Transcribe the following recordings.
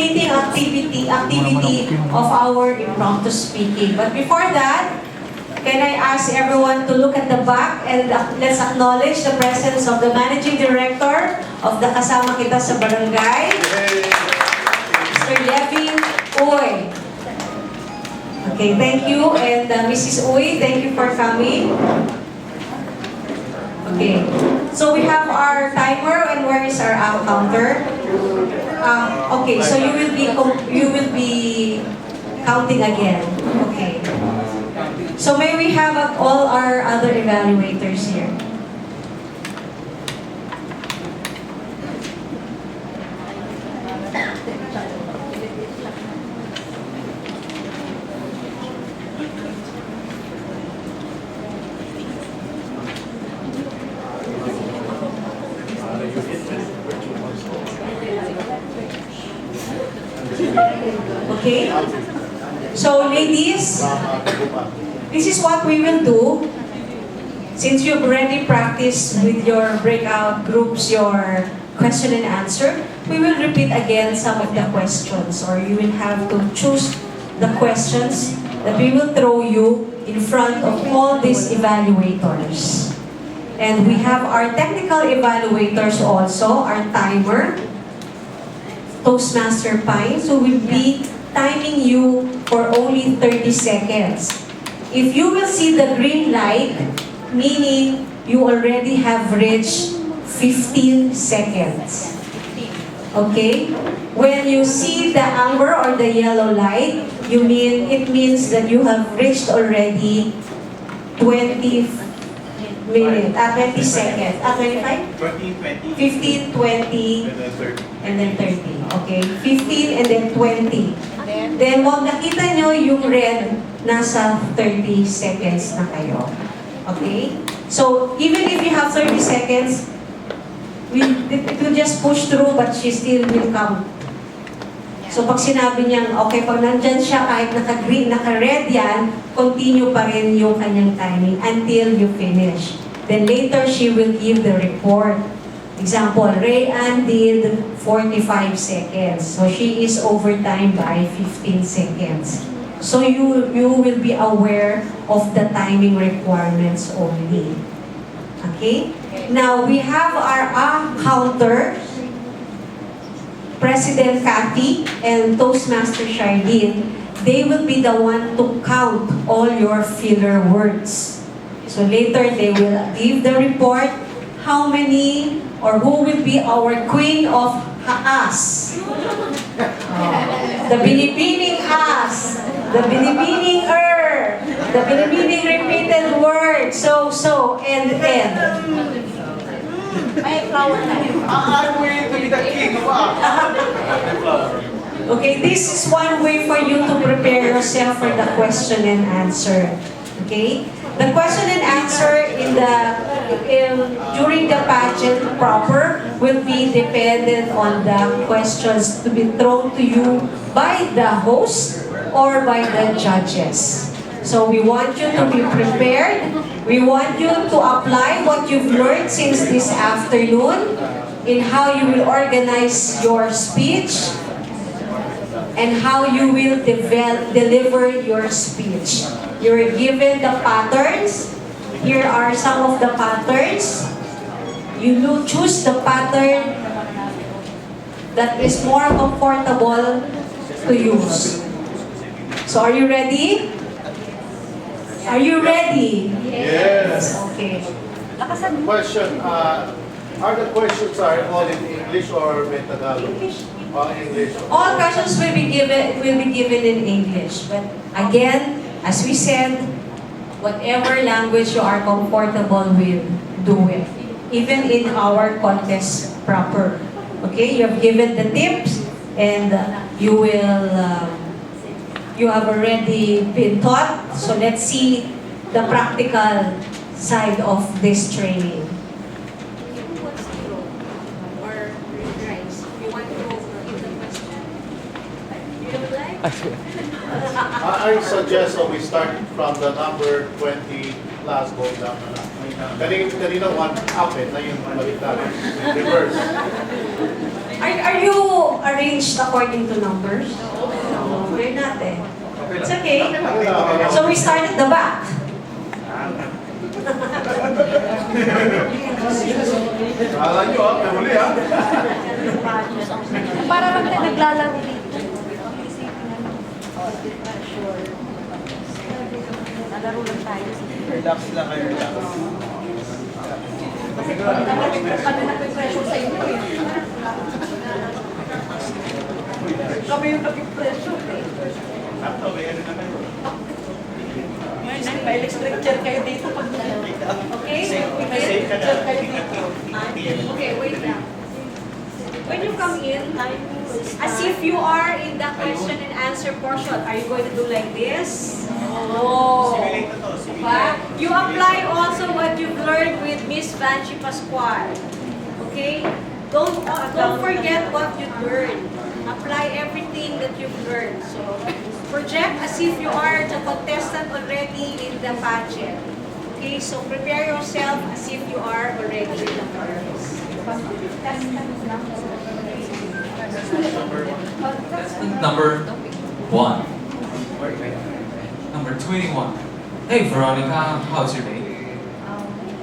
stimulating activity of our impromptu speaking. But before that, can I ask everyone to look at the back and let's acknowledge the presence of the Managing Director of the Kasama Kita sa Barangay, Mr. Levin Uy. Okay, thank you. And Mrs. Uy, thank you for coming. Okay, so we have our timer, and where is our counter? Okay, so you will be counting again. Okay. So may we have all our other evaluators here? Okay? So ladies, this is what we will do. Since you've already practiced with your breakout groups, your question and answer, we will repeat again some of the questions, or you will have to choose the questions that we will throw you in front of all these evaluators. And we have our technical evaluators also, our timer, Toastmaster Pines, who will be timing you for only 30 seconds. If you will see the green light, meaning you already have reached 15 seconds. Okay? When you see the amber or the yellow light, it means that you have reached already 20 minutes, 20 seconds. 25? 20, 15, 20, and then 30. Okay? 15 and then 20. Then, wag nakita nyo yung red, nasa 30 seconds na kayo. Okay? So, even if you have 30 seconds, it will just push through, but she still will count. So, pag sinabi niyang, okay, pag nandyan siya, kahit naka-green, naka-red yan, continue pa rin yung kanyang timing until you finish. Then later, she will give the report. Example, Rayanne did 45 seconds. So, she is overtime by 15 seconds. So, you will be aware of the timing requirements only. Okay? Now, we have our counter, President Cathy and Toastmaster Charlene. They will be the one to count all your filler words. So, later, they will give the report how many or who will be our queen of haas. The binibining as, the binibining the binibining repeated word, so, and. May flower na. I'm waiting to be the king. Okay, this is one way for you to prepare yourself for the question and answer. Okay? The question and answer during the pageant proper will be dependent on the questions to be thrown to you by the host or by the judges. So we want you to be prepared. We want you to apply what you've learned since this afternoon in how you will organize your speech and how you will deliver your speech. You're given the patterns. Here are some of the patterns. You will choose the pattern that is more comfortable to use. So are you ready? Are you ready? Yes. Okay. Question, are the questions all in English or in Tagalog? English. English. All questions will be given in English. But again, as we said, whatever language you are comfortable with, do it. Even in our contest proper. Okay, you have given the tips, and you have already been taught. So let's see the practical side of this training. I suggest we start from the number 20 last going down na lang. Kanina one up na yung baliktad. Reverse. Are you arranged according to numbers? No, we're not eh. It's okay. So we start at the back. Kala nyo may huli Para lang tayo naglalaro dito. Nalaro lang tayo. Relax lang kayo, relax. Kami nag-pressure sa inyo eh. Kami yung nag-pressure eh. Sakto, may ano na kayo. May electric chair kayo dito pag Okay? May safe ka na. Okay, wait lang. When you come in, as if you are in the question and answer portion, are you going to do like this? Oh. Simulate na to, simulate. But you apply also what you've learned with Miss Vanchi Pascual. Okay? Don't forget what you learned. Apply everything that you've learned. So project as if you are the contestant already in the pageant. Okay? So prepare yourself as if you are already in the contest. Number 1. Number 21. Hey Veronica, how's your day?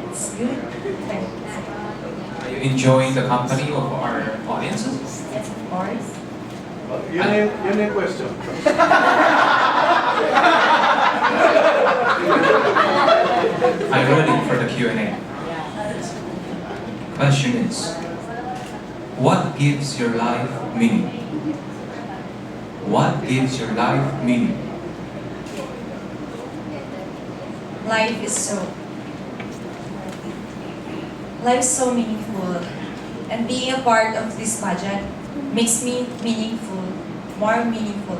It's good. Are you enjoying the company of our audiences? Yes, of course. Yun yung question. I'm ready for the Q&A. Question is, what gives your life meaning? What gives your life meaning? Life is so meaningful, and being a part of this pageant makes me meaningful, more meaningful.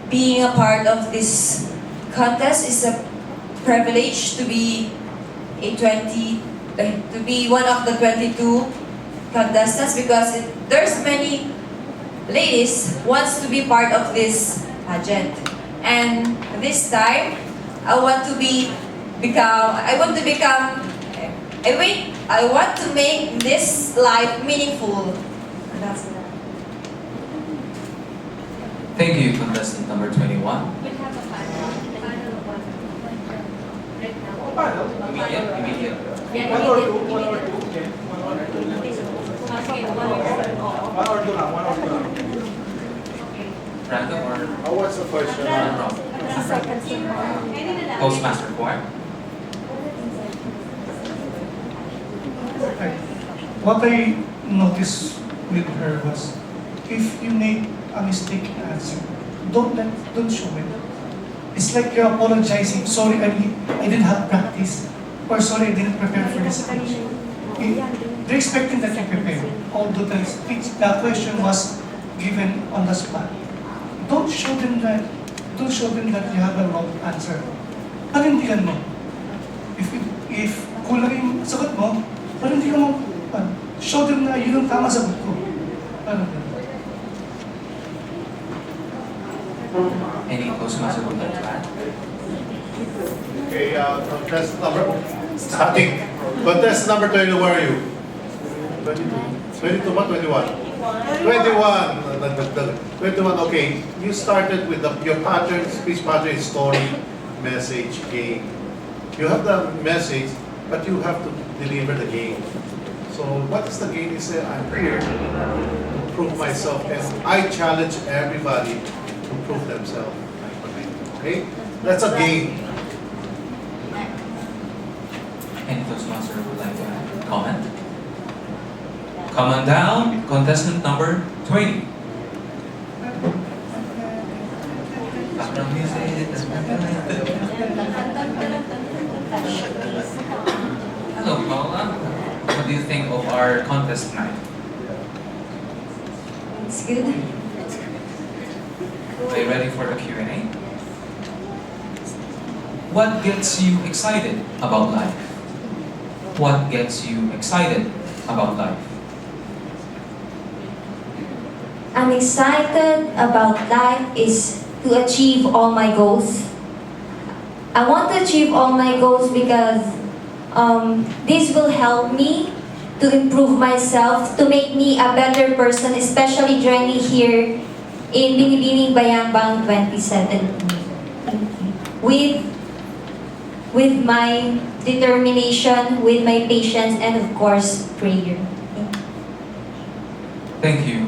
Being a part of this contest is a privilege to be one of the 22 contestants, because there's many ladies wants to be part of this pageant, and this time I want to make this life meaningful. That's it. Thank you, contestant number 21. We'll have a final one. Right now. Immediate. Yeah, One or two, immediate. one or two. Okay, one or two. Okay, one or two. One or two lang, one or two lang. Random or What's the question? random? Any na lang. Toastmaster choir? What I noticed with her was, if you make a mistake in answer, don't show it. It's like you're apologizing. Sorry, I didn't have practice, or sorry, I didn't prepare for this speech. They're expecting that you prepare, although the question was given on the spot. Don't show them that you have a wrong answer. Panindigan mo. If kulang yung sagot mo, panindigan mo. Show them na yun ang tama sagot ko. Any Toastmaster would like to add? Okay, contestant number, starting. Contestant number 20, where are you? 22 ba? 21? 21, okay. You started with your pattern, speech pattern, story, message, game. You have the message, but you have to deliver the game. So what is the game? Is I'm here to prove myself, and I challenge everybody to prove themselves. Okay? That's a game. Any Toastmaster would like to comment? Come on down, contestant number 20. Background music. Hello, Paula. What do you think of our contest tonight? It's good. Are you ready for the Q&A? What gets you excited about life? What gets you excited about life? I'm excited about life is to achieve all my goals. I want to achieve all my goals because this will help me to improve myself, to make me a better person, especially joining here in Binibining Bayambang 2017. With my determination, with my patience, and of course, prayer. Thank you,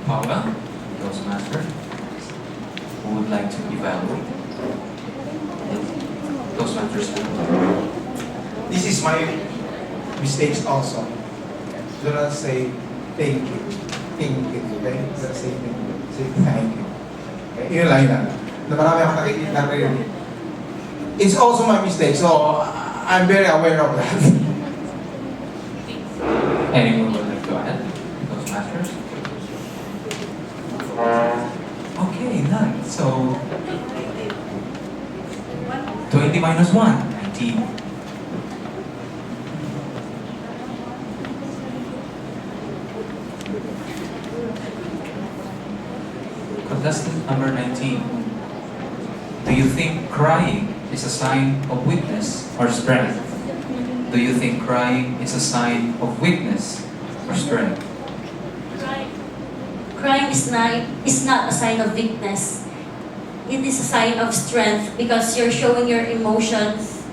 Paula, Toastmaster. Who would like to evaluate? Toastmasters. This is my mistakes also. Do not say thank you. Thank you. Okay? Do not say thank you. Say thank you. Okay? Yun lang yun. Na marami akong nakikita na rin. It's also my mistake. So, I'm very aware of that. Anyone would like to add? Toastmasters? Okay, none. So, 20 minus 1, 19. Contestant number 19. Do you think crying is a sign of weakness or strength? Do you think crying is a sign of weakness or strength? Crying is not a sign of weakness. It is a sign of strength because you're showing your emotions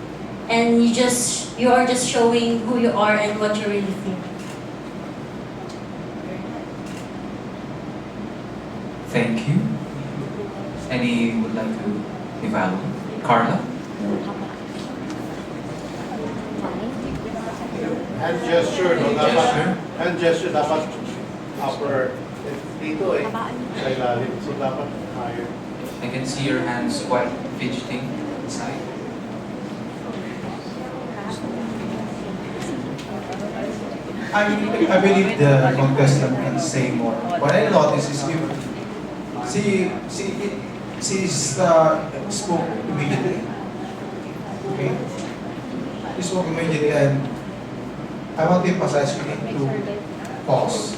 and you are just showing who you are and what you really feel. Thank you. Any would like to evaluate? Carla? Hand gesture, no? Gesture? Dapat, hand gesture dapat upper. Dito eh, sa ilalim. So dapat higher. I can see your hands quite fidgeting inside. I believe the contestant can say more. What I noticed is if she spoke immediately. Okay? She spoke immediately and I want to emphasize you need to pause.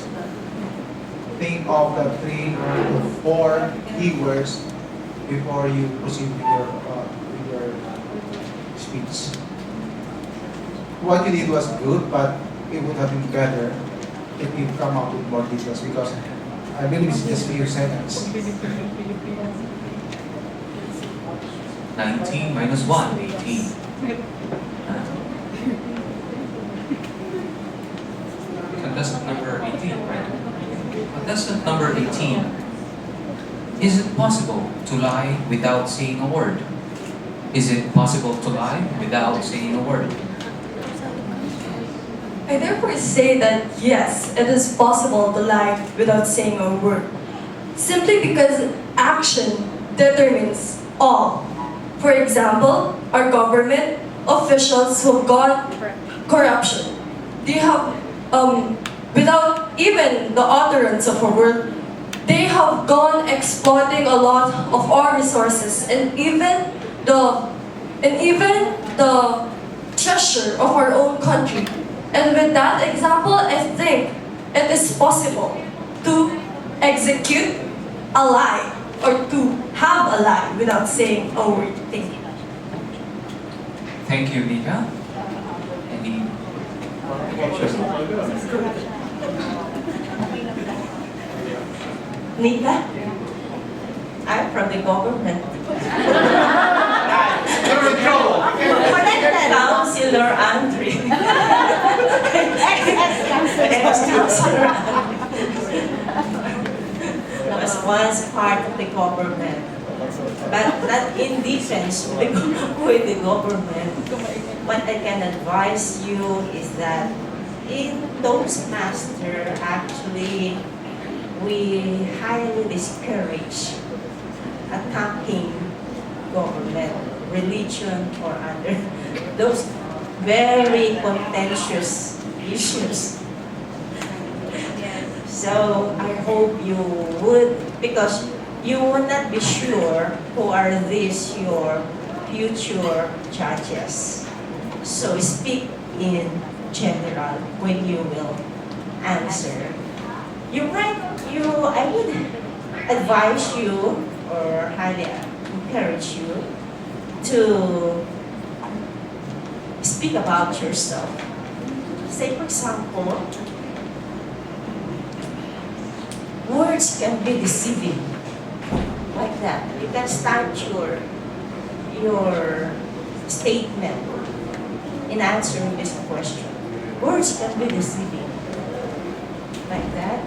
Think of the 3 to 4 keywords before you proceed with your speech. What you did was good, but it would have been better if you come up with more details because I believe it's just few seconds. 19 minus 1, 18. Contestant number 18, right? Contestant number 18. Is it possible to lie without saying a word? Is it possible to lie without saying a word? I therefore say that yes, it is possible to lie without saying a word. Simply because action determines all. For example, our government officials who got corruption, they have, without even the utterance of a word, they have gone exploiting a lot of our resources and even the treasure of our own country. And with that example, I think it is possible to execute a lie or to have a lie without saying a word. Thank you. Thank you, Nika. Any? Nita? I'm from the government. Councilor Andre. Ex-councilor I was once part of the government. But not in defense with the government. What I can advise you is that in Toastmaster, actually, we highly discourage attacking government, religion, or other those very contentious issues. So I hope you would, because you will not be sure who are these your future judges. So speak in general when you will answer. I would advise you or highly encourage you to speak about yourself. Say for example, words can be deceiving. Like that. You can start your statement in answering this question. Words can be deceiving. Like that.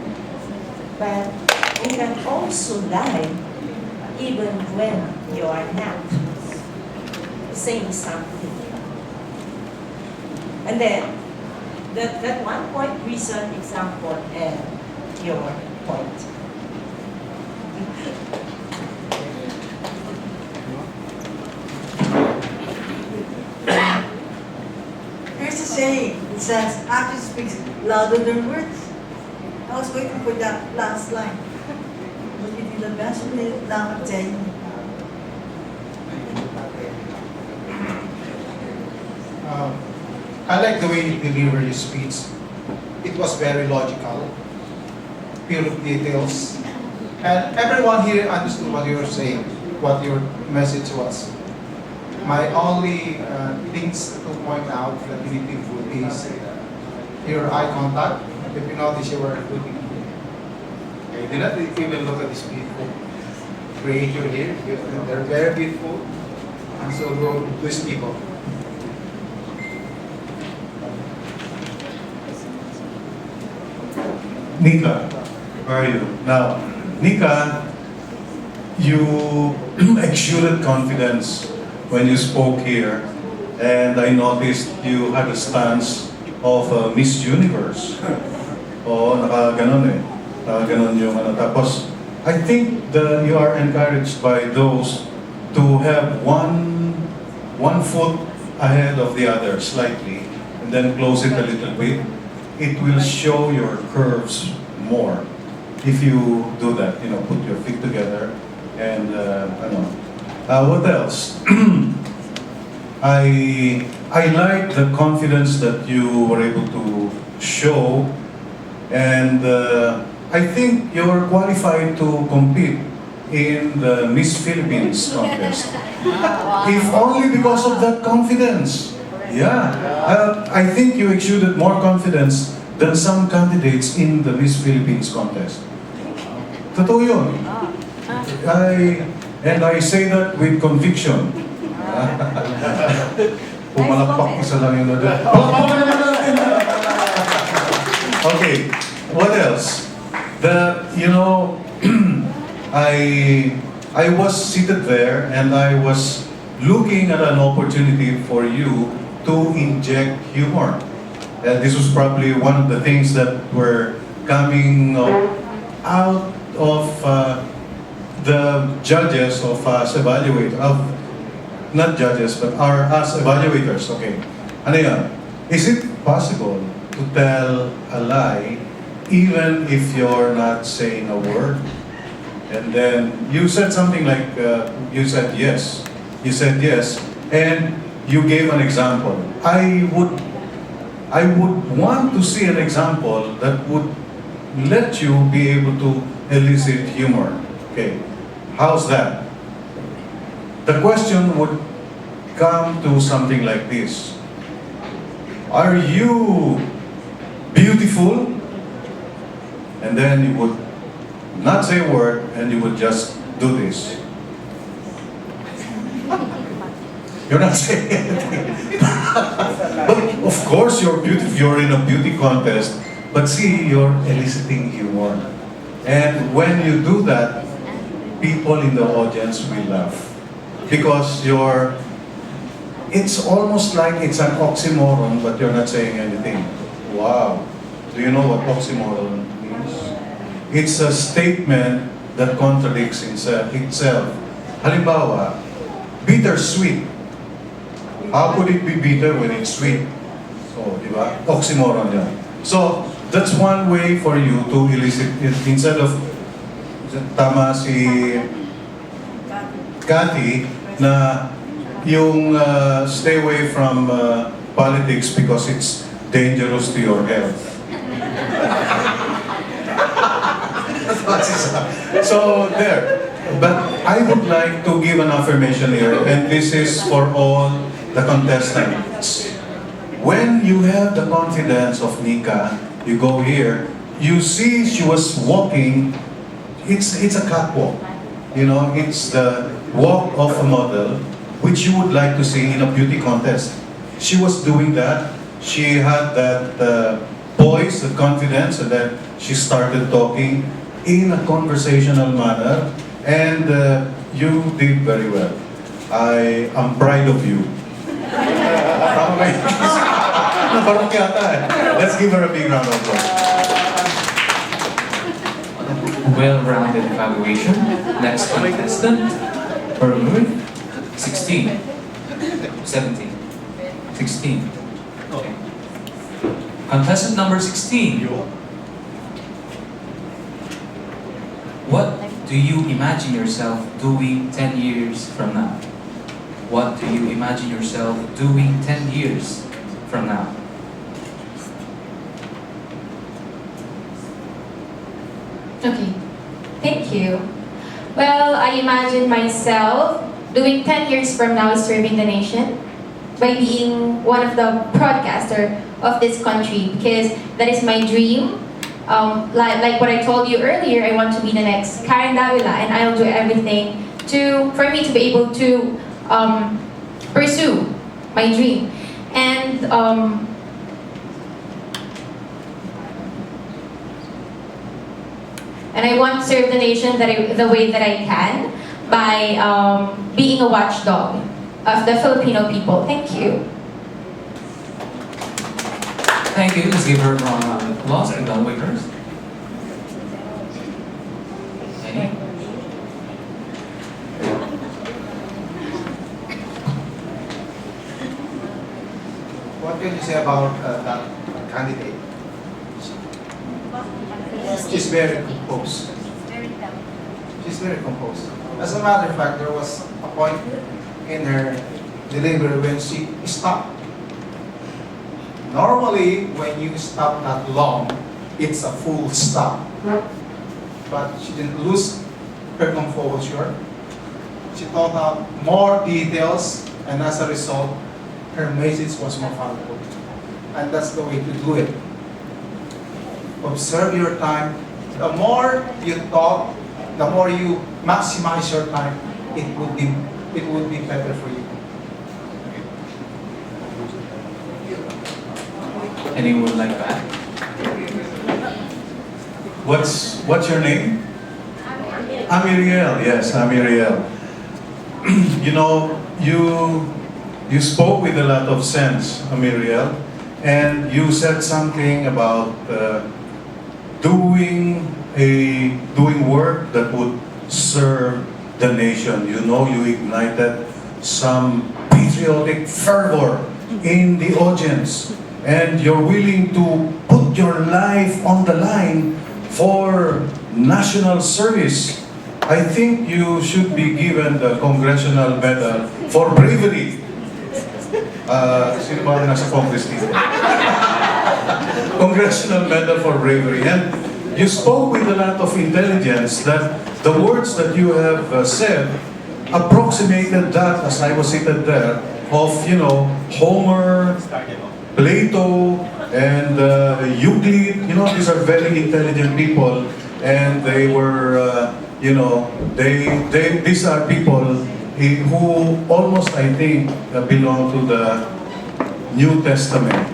But you can also lie even when you are not saying something. And then, that one point reason, example, and your point. Here's a saying. It says, action speaks louder than words. I was waiting for that last line. But you didn't mention it, now I'm saying it. I like the way you deliver your speech. It was very logical, pure details, and everyone here understood what you were saying, what your message was. My only things to point out that you need to improve is your eye contact. If you notice, you were looking. I did not even look at these people. Creator here, they're very beautiful. And so go these people. Nika, where are you? Now, Nika, you exuded confidence when you spoke here, and I noticed you had a stance of Miss Universe. Oo, nakaganon eh. Nakaganon yung ano. Tapos, I think that you are encouraged by those to have one foot ahead of the other slightly, and then close it a little bit. It will show your curves more if you do that. You know, put your feet together and what else? I like the confidence that you were able to show, and I think you're qualified to compete in the Miss Philippines contest. If only because of that confidence. Yeah, I think you exuded more confidence than some candidates in the Miss Philippines contest. Totoo yun. And I say that with conviction. Pumalakpak isa lang yun. Palakpakan naman natin! Okay, what else? I was seated there and I was looking at an opportunity for you to inject humor. And this was probably one of the things that were coming out of the judges of us evaluators, not judges, but us evaluators, okay. Ano yan? Is it possible to tell a lie even if you're not saying a word? And then you said something like, you said yes. You said yes, and you gave an example. I would want to see an example that would let you be able to elicit humor. Okay, how's that? The question would come to something like this. Are you beautiful? And then you would not say a word and you would just do this. You're not saying anything. But of course you're beautiful, you're in a beauty contest, but see, you're eliciting humor. And when you do that, people in the audience will laugh. Because it's almost like it's an oxymoron, but you're not saying anything. Wow. Do you know what oxymoron means? It's a statement that contradicts itself. Halimbawa, bittersweet. How could it be bitter when it's sweet? So, di ba? Oxymoron yan. So, that's one way for you to elicit it. Instead of, tama si Cathy, na yung stay away from politics because it's dangerous to your health. So, there. But I would like to give an affirmation here, and this is for all the contestants. when you have the confidence of Nika, you go here, you see she was walking, it's a catwalk. You know, it's the walk of a model, which you would like to see in a beauty contest. She was doing that. She had that poise, the confidence, and then she started talking in a conversational manner, and you did very well. I am proud of you. Tama ba yun? Nabarok yata eh. Let's give her a big round of applause. Well-rounded evaluation. Next contestant. For 16. 17. 16. Okay. Contestant number 16. What do you imagine yourself doing 10 years from now? What do you imagine yourself doing 10 years from now? Okay, thank you. Well, I imagine myself doing 10 years from now serving the nation by being one of the broadcaster of this country, because that is my dream. Like what I told you earlier, I want to be the next Karen Davila, and I'll do everything for me to be able to pursue my dream. And I want to serve the nation the way that I can by being a watchdog of the Filipino people. Thank you. Thank you. Let's give her a round of applause and don't wait first. Any? What can you say about that candidate? She's very composed. She's very composed. As a matter of fact, there was a point in her delivery when she stopped. Normally, when you stop that long, it's a full stop. But she didn't lose her composure. She thought out more details, and as a result, her message was more valuable. And that's the way to do it. Observe your time. The more you talk, the more you maximize your time, it would be better for you. Anyone would like to add? What's your name? Amiriel. Yes, Amiriel. You know, you spoke with a lot of sense, Amiriel, and you said something about doing work that would serve the nation. You know, you ignited some patriotic fervor in the audience, and you're willing to put your life on the line for national service. I think you should be given the Congressional Medal for bravery. Sino ba ang nasa Congress dito? Congressional Medal for bravery. And you spoke with a lot of intelligence that the words that you have said approximated that, as I was seated there, of, you know, Homer, Plato, and Euclid. You know, these are very intelligent people, and they were, you know, these are people who almost, I think, belong to the New Testament.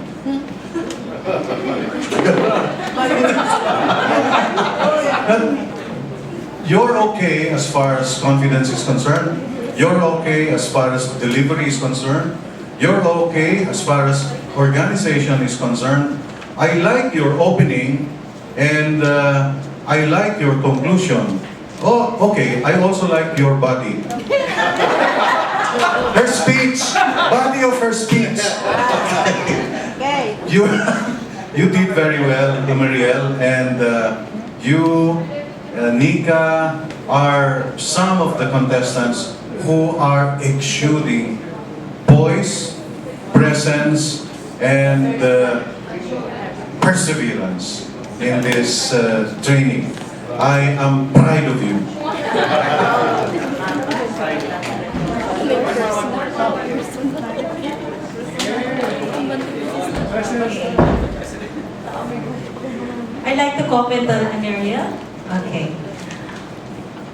You're okay as far as confidence is concerned. You're okay as far as delivery is concerned. You're okay as far as organization is concerned. I like your opening, and I like your conclusion. Oh, okay. I also like your body. Her speech, body of her speech. You did very well, Mariel, and you, Nika, are some of the contestants who are exuding poise, presence, and perseverance in this training. I am proud of you. comment on Ameria? Okay.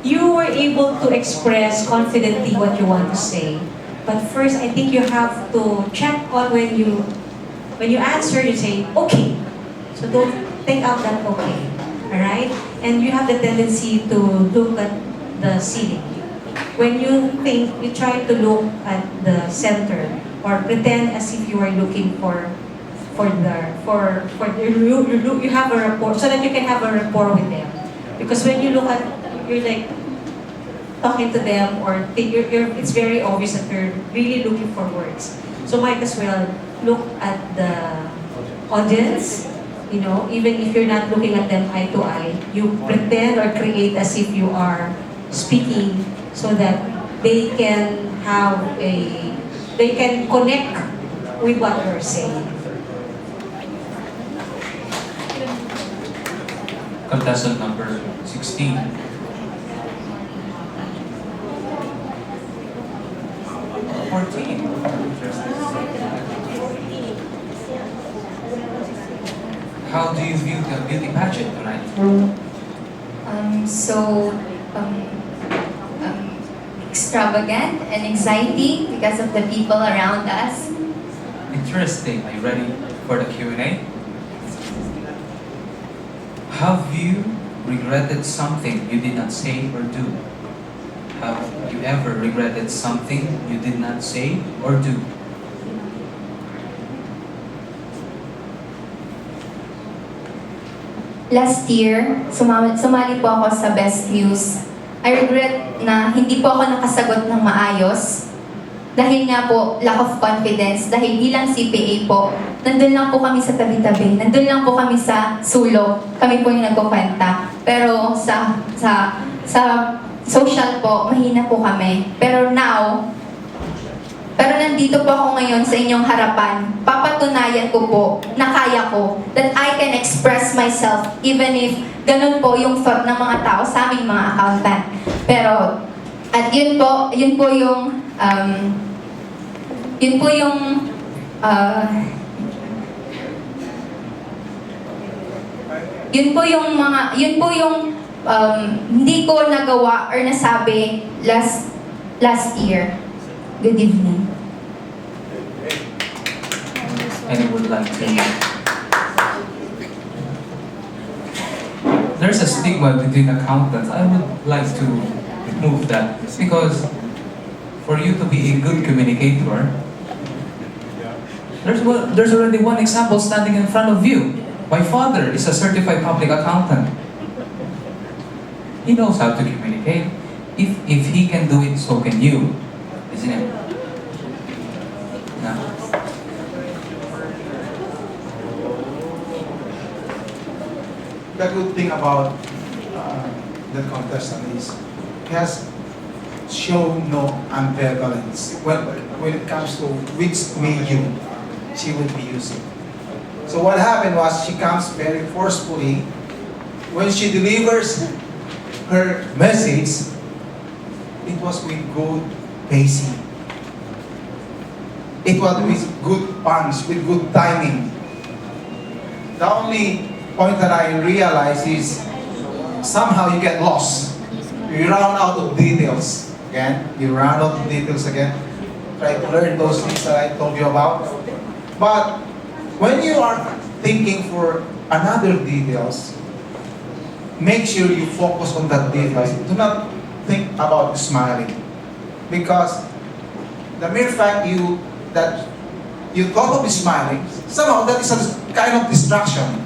You were able to express confidently what you want to say. But first, I think you have to check on when you answer, you say, okay. So don't take out that okay. Alright? And you have the tendency to look at the ceiling. When you think, you try to look at the center or pretend as if you are looking you have a rapport so that you can have a rapport with them. Because when you look at, you're like talking to them or it's very obvious that you're really looking for words. So might as well look at the audience, you know, even if you're not looking at them eye to eye, you pretend or create as if you are speaking so that they can connect with what you're saying. Contestant number 16. How do you view the beauty pageant tonight? Extravagant and exciting because of the people around us. Interesting. Are you ready for the Q&A? Have you regretted something you did not say or do? Have you ever regretted something you did not say or do? Last year, sumali po ako sa Best News. I regret na hindi po ako nakasagot ng maayos. Dahil nga po, lack of confidence. Dahil bilang CPA po, nandun lang po kami sa tabi-tabi. Nandun lang po kami sa sulok. Kami po yung nagkukwenta. Pero sa social po, mahina po kami. Pero nandito po ako ngayon sa inyong harapan. Papatunayan ko po na kaya ko that I can express myself even if ganun po yung thought ng mga tao sa aming mga accountant. Pero, at yun po yung hindi ko nagawa or nasabi last year. Good evening. And I would like to... There's a stigma between accountants. I would like to remove that because for you to be a good communicator, there's already one example standing in front of you. My father is a certified public accountant. He knows how to communicate. If he can do it, so can you. Isn't it? Yeah. The good thing about the contestant is he has shown no ambivalence when it comes to which medium she would be using. So what happened was she comes very forcefully. When she delivers her message, it was with good pacing. It was with good punch, with good timing. The only point that I realize is somehow you get lost. You run out of details again. You run out of details again. Try to learn those things that I told you about. But when you are thinking for another details, make sure you focus on that details. Do not think about smiling, because the mere fact that you thought of smiling, somehow that is a kind of distraction.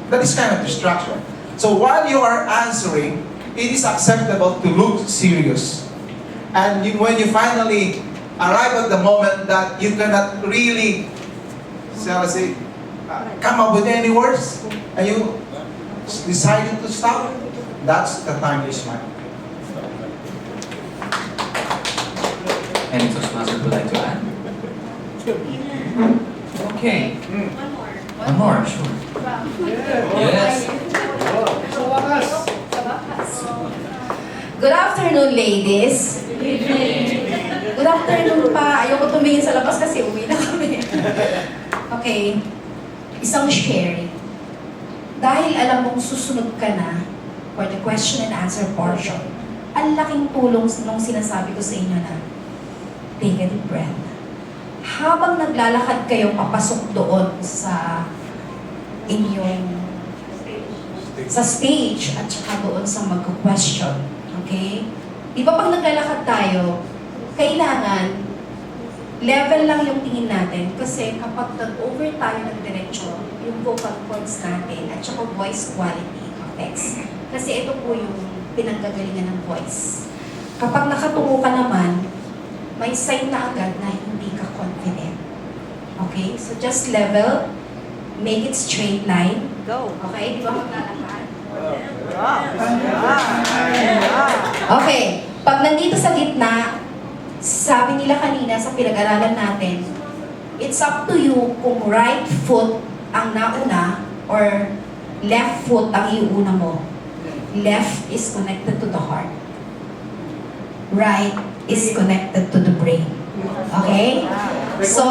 That is kind of distraction. So while you are answering, it is acceptable to look serious. And when you finally arrive at the moment that you cannot really, shall I say, come up with any words, and you decided to stop, that's the time you smile. Any Toastmaster would like to add? Okay. One more, sure. Yes. Good afternoon, ladies. Good afternoon pa. Ayoko tumingin sa labas kasi uwi na kami. Okay. Isang sharing. dahil alam mong susunod ka na for the question and answer portion, ang laking tulong nung sinasabi ko sa inyo na take a deep breath. Habang naglalakad kayo papasok doon sa inyong sa stage at saka doon sa mag-question. Okay? Di ba pag naglalakad tayo, kailangan level lang yung tingin natin kasi kapag nag-over tayo ng diretsyo, yung vocal cords natin at saka voice quality affects. Kasi ito po yung pinanggagalingan ng voice. Kapag nakatungo ka naman, may sign na agad na hindi ka confident. Okay? So just level, make it straight line. Go. Okay? Di ba maglalakad? Okay. Pag nandito sa gitna, sabi nila kanina sa pinag-aralan natin, it's up to you kung right foot ang nauna or left foot ang iuna mo. Left is connected to the heart. Right is connected to the brain. Okay? So,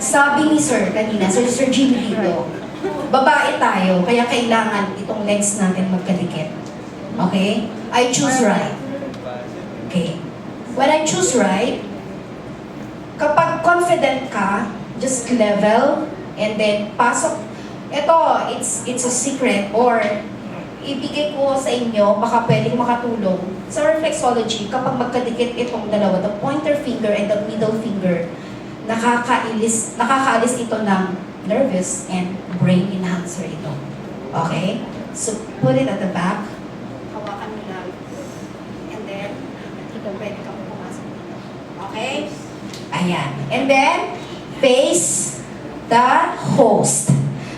sabi ni Sir kanina, Sir Jimmy dito, babae tayo, kaya kailangan itong legs natin magkadikit. Okay? I choose right. Okay. When I choose right, kapag confident ka, just level, and then pasok. Ito, it's a secret, or ibigay ko sa inyo, baka pwedeng makatulong. Sa reflexology, kapag magkadikit itong dalawa, the pointer finger and the middle finger, nakakaalis ito ng nervous and brain enhancer ito. Okay? So, put it at the back. Hawakan mo lang. And then, pwede ka pumasok dito. Okay? Ayan. And then, face the host.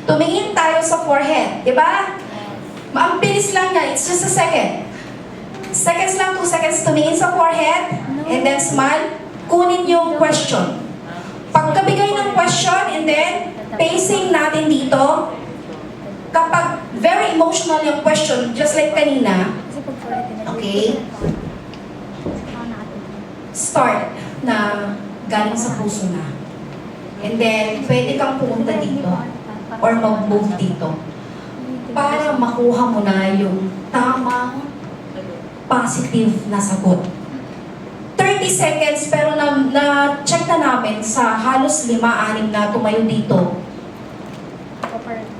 Tumingin tayo sa forehead. Diba? Ang bilis lang na. It's just a second. Seconds lang, 2 seconds. Tumingin sa forehead. And then smile. Kunin yung question. Pagkabigay ng question, and then, pacing natin dito. Kapag very emotional yung question, just like kanina, okay, start na galing sa puso na. And then, pwede kang pumunta dito or mag-move dito para makuha mo na yung tamang positive na sagot. 30 seconds, pero na-check na namin sa halos 5-6 na tumayo dito.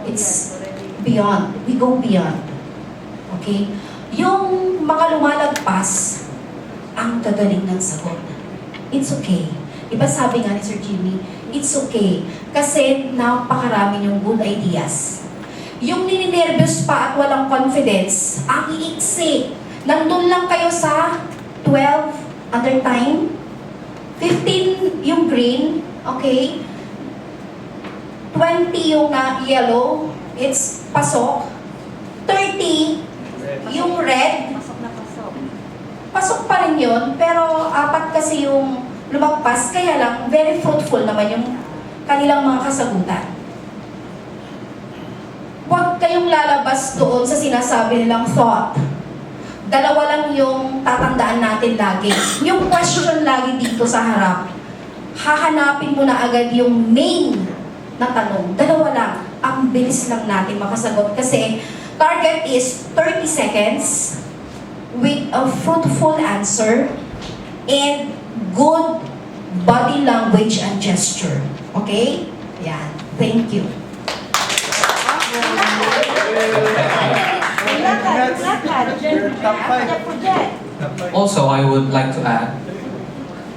It's beyond. We go beyond. Okay? Yung mga lumalagpas, ang gagaling ng sagot. It's okay. Diba sabi nga ni Sir Jimmy, it's okay. Kasi napakarami yung good ideas. Yung nininervyos pa at walang confidence, ang iiksi. Nandun lang kayo sa 12 under time, 15 yung green, okay? 20 yung yellow, it's pasok. 30 yung red, pasok pa rin yun, pero 4 kasi yung lumagpas, kaya lang very fruitful naman yung kanilang mga kasagutan. Huwag kayong lalabas doon sa sinasabi nilang thought. 2 lang yung tatandaan natin lagi. Yung question lagi dito sa harap, hahanapin mo na agad yung main na tanong. 2 lang. Ang bilis lang natin makasagot kasi target is 30 seconds with a fruitful answer and good body language and gesture. Okay? Yan. Thank you. Also, I would like to add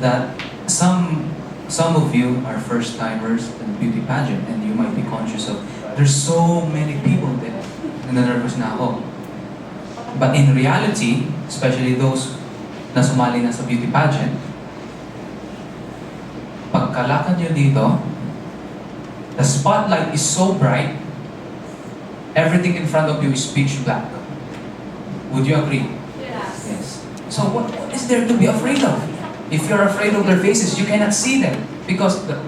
that some of you are first timers in beauty pageant, and you might be conscious of there's so many people there. Nervous na ako. But in reality, especially those na sumali na sa beauty pageant, pagkalakad nyo dito, the spotlight is so bright, everything in front of you is pitch black. Would you agree? Yes. So what is there to be afraid of? If you're afraid of their faces, you cannot see them because the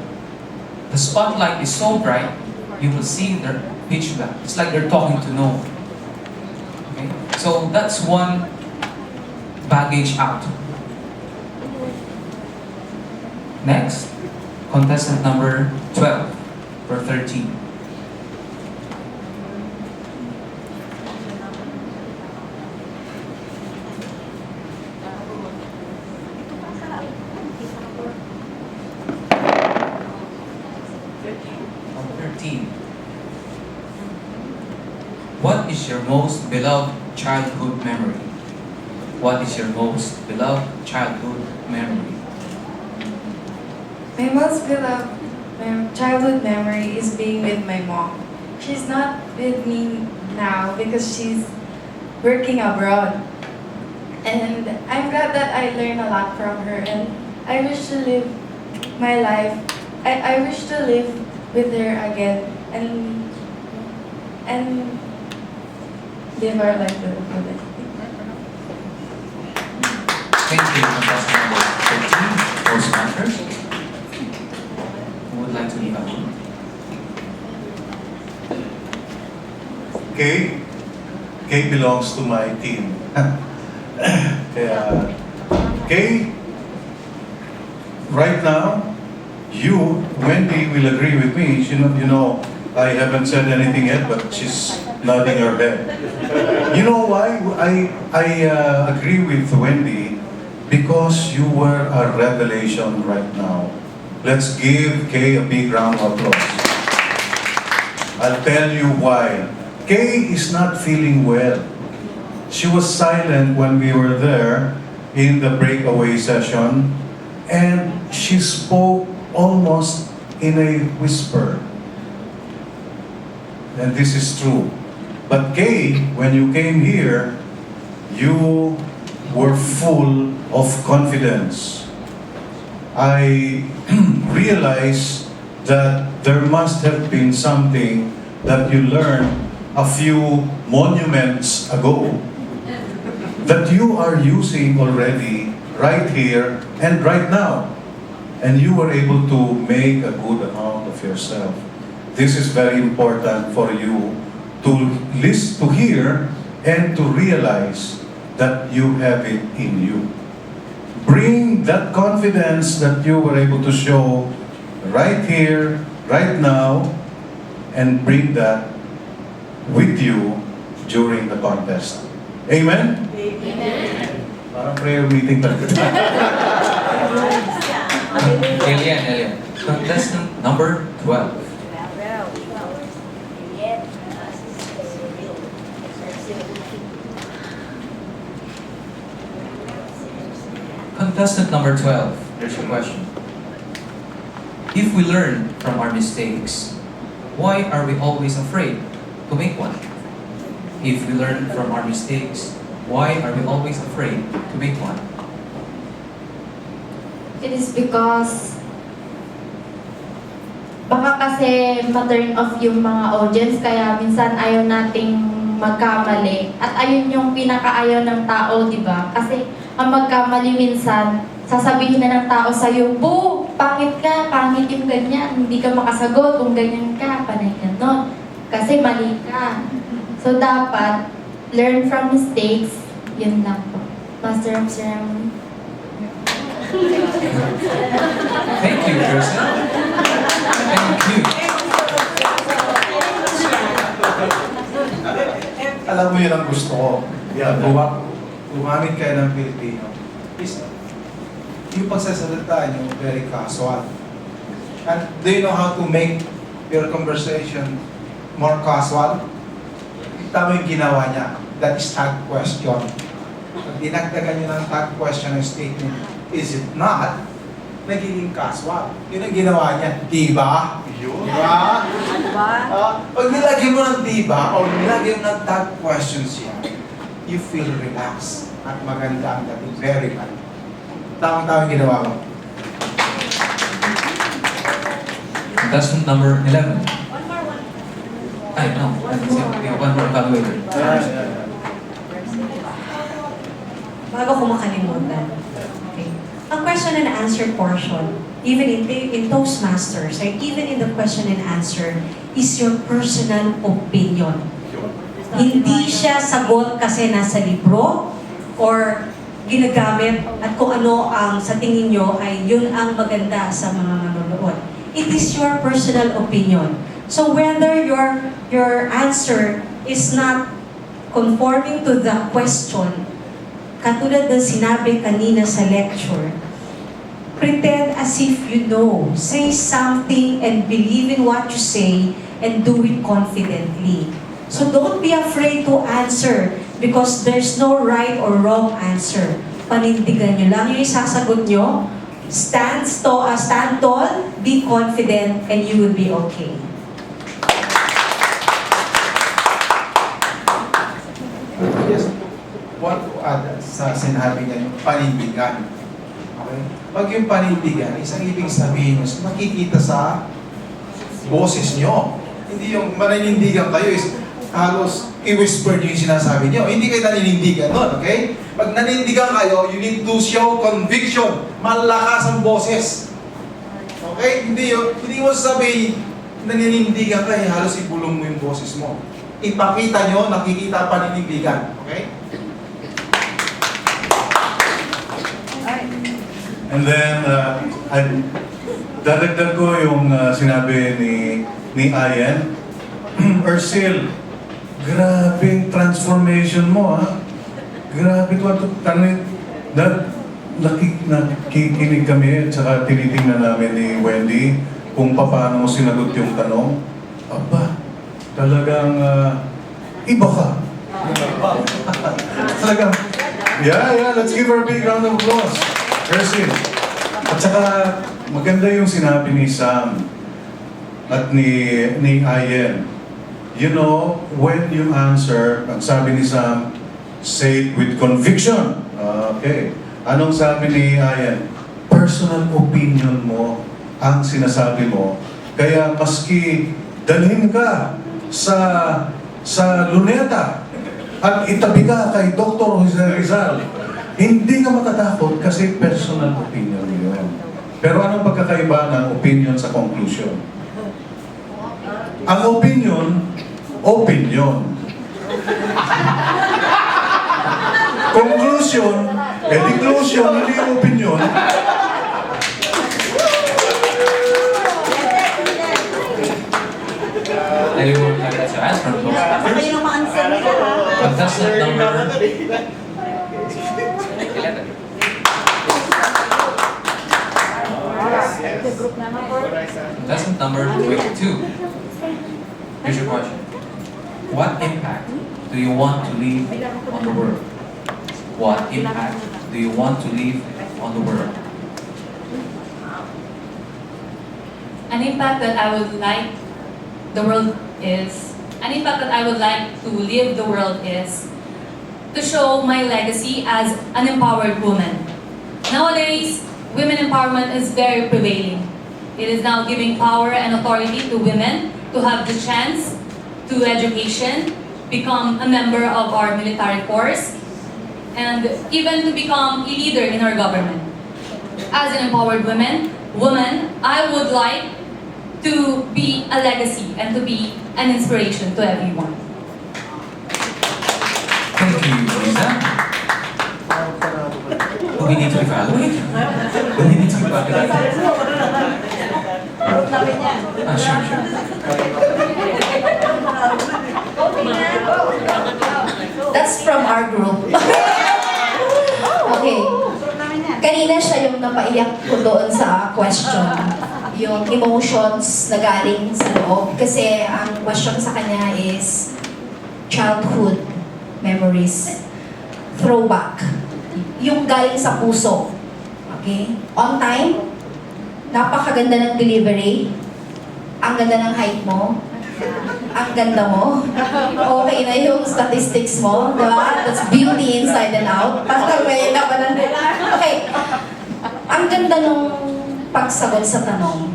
spotlight is so bright, you will see their pitch black. It's like they're talking to no one. Okay? So that's one baggage out. Next, contestant number 12 for 13. What is your most beloved childhood memory? What is your most beloved childhood memory? My most beloved childhood memory is being with my mom. She's not with me now because she's working abroad. And I'm glad that I learned a lot from her, and I wish to live my life. I wish to live with her again and live our life with her. Thank you, contestant number 13, Toastmasters. Who would like to leave out? Kay belongs to my team. Kaya, Kay, right now, Wendy will agree with me. You know, I haven't said anything yet, but she's nodding her head. You know why I agree with Wendy? Because you were a revelation right now. Let's give Kay a big round of applause. I'll tell you why. Kay is not feeling well. She was silent when we were there in the breakaway session, and she spoke almost in a whisper. And this is true. But Kay, when you came here, you were full of confidence. I realized that there must have been something that you learned a few monuments ago that you are using already right here and right now. And you were able to make a good account of yourself. This is very important for you to listen, to hear, and to realize that you have it in you. Bring that confidence that you were able to show right here, right now, and bring that with you during the contest. Amen? Amen. Parang prayer meeting talaga. Elian. Contestant number 12. Contestant number 12, here's your question. If we learn from our mistakes, why are we always afraid to make one? If we learn from our mistakes, why are we always afraid to make one? It is because baka kasi ma-turn off yung mga audience, kaya minsan ayaw nating magkamali. At ayun yung pinakaayaw ng tao, di ba? Kasi ang magkamali minsan, sasabihin na ng tao sa'yo, "Boo, pangit ka, pangit yung ganyan, hindi ka makasagot kung ganyan ka, panay ganon. Kasi mali ka." So dapat, learn from mistakes, yun lang po. Master of Ceremony. Thank you, Kirsten. Thank you. Alam mo yun ang gusto ko. Gumamit kayo ng Pilipino. Is yung pagsasalita nyo very casual. And do you know how to make your conversation more casual? Tama yung ginawa niya. That is tag question. Pag dinagdagan nyo ng tag question ng statement, is it not? Nagiging casual. Yun ang ginawa niya. Diba? Diba? Pag nilagyan mo ng diba, o nilagyan mo ng tag question siya, you feel relaxed at maganda ang dating. Very good. Tamang-tamang ginawa mo. Contestant number 11. I know. We have one more evaluator. Bago ko makalimutan. Okay. Ang question and answer portion, even in Toastmasters, or even in the question and answer, is your personal opinion. Hindi siya sagot kasi nasa libro or ginagamit at kung ano ang sa tingin nyo ay yun ang maganda sa mga manonood. It is your personal opinion. So whether your answer is not conforming to the question, katulad ng sinabi kanina sa lecture, pretend as if you know. Say something and believe in what you say and do it confidently. So don't be afraid to answer because there's no right or wrong answer. Panindigan nyo lang yung isasagot nyo. Stand tall, be confident, and you will be okay. Just want to add sa sinabi niya yung panindigan. Okay? Pag yung panindigan, isang ibig sabihin nyo, makikita sa boses nyo. Hindi yung maninindigan kayo is halos i-whisper nyo yung sinasabi nyo. Hindi kayo naninindigan nun, okay? Pag nanindigan kayo, you need to show conviction. Malakas ang boses. Okay? Hindi mo sabihin, naninindigan ka, halos ibulong mo yung boses mo. Ipakita nyo, nakikita paninindigan. Okay? And then, dadagdag ko yung sinabi ni Ayen. Ursil, grabing transformation mo, ha? Grabe ito. Nakikinig kami at saka tinitingnan namin ni Wendy kung paano sinagot yung tanong. Aba, talagang iba ka. Talagang, yeah, let's give her a big round of applause. Ursil. At saka, maganda yung sinabi ni Sam at ni Ayen. You know, when you answer, ang sabi ni Sam, say it with conviction. Okay. Anong sabi ni Ayen? Personal opinion mo ang sinasabi mo. Kaya maski dalhin ka sa luneta at itabi ka kay Dr. Jose Rizal, hindi ka matatakot kasi personal opinion yun. Pero anong pagkakaiba ng opinion sa conclusion? Ang opinion, conclusion, conclusion, hindi yung opinion. Anyone like to ask from Toastmasters? Contestant number 11. Contestant number 22. Here's your question. What impact do you want to leave on the world? What impact do you want to leave on the world? An impact that I would like the world is, an impact that I would like to leave the world is to show my legacy as an empowered woman. Nowadays, women empowerment is very prevailing. It is now giving power and authority to women to have the chance to education, become a member of our military force, and even to become a leader in our government. As an empowered woman, I would like to be a legacy and to be an inspiration to everyone. Thank you, Lisa. Do we need to evaluate? Do we need to evaluate? Sure. That's from our group. Okay. Kanina siya yung napaiyak ko doon sa question. Yung emotions na galing sa loob. Kasi ang question sa kanya is childhood memories. Throwback. Yung galing sa puso. Okay? On time. Napakaganda ng delivery. Ang ganda ng height mo. Ang ganda mo. Okay na yung statistics mo. Diba? That's beauty inside and out. Parang may labanan. Okay. Ang ganda nung pagsagot sa tanong.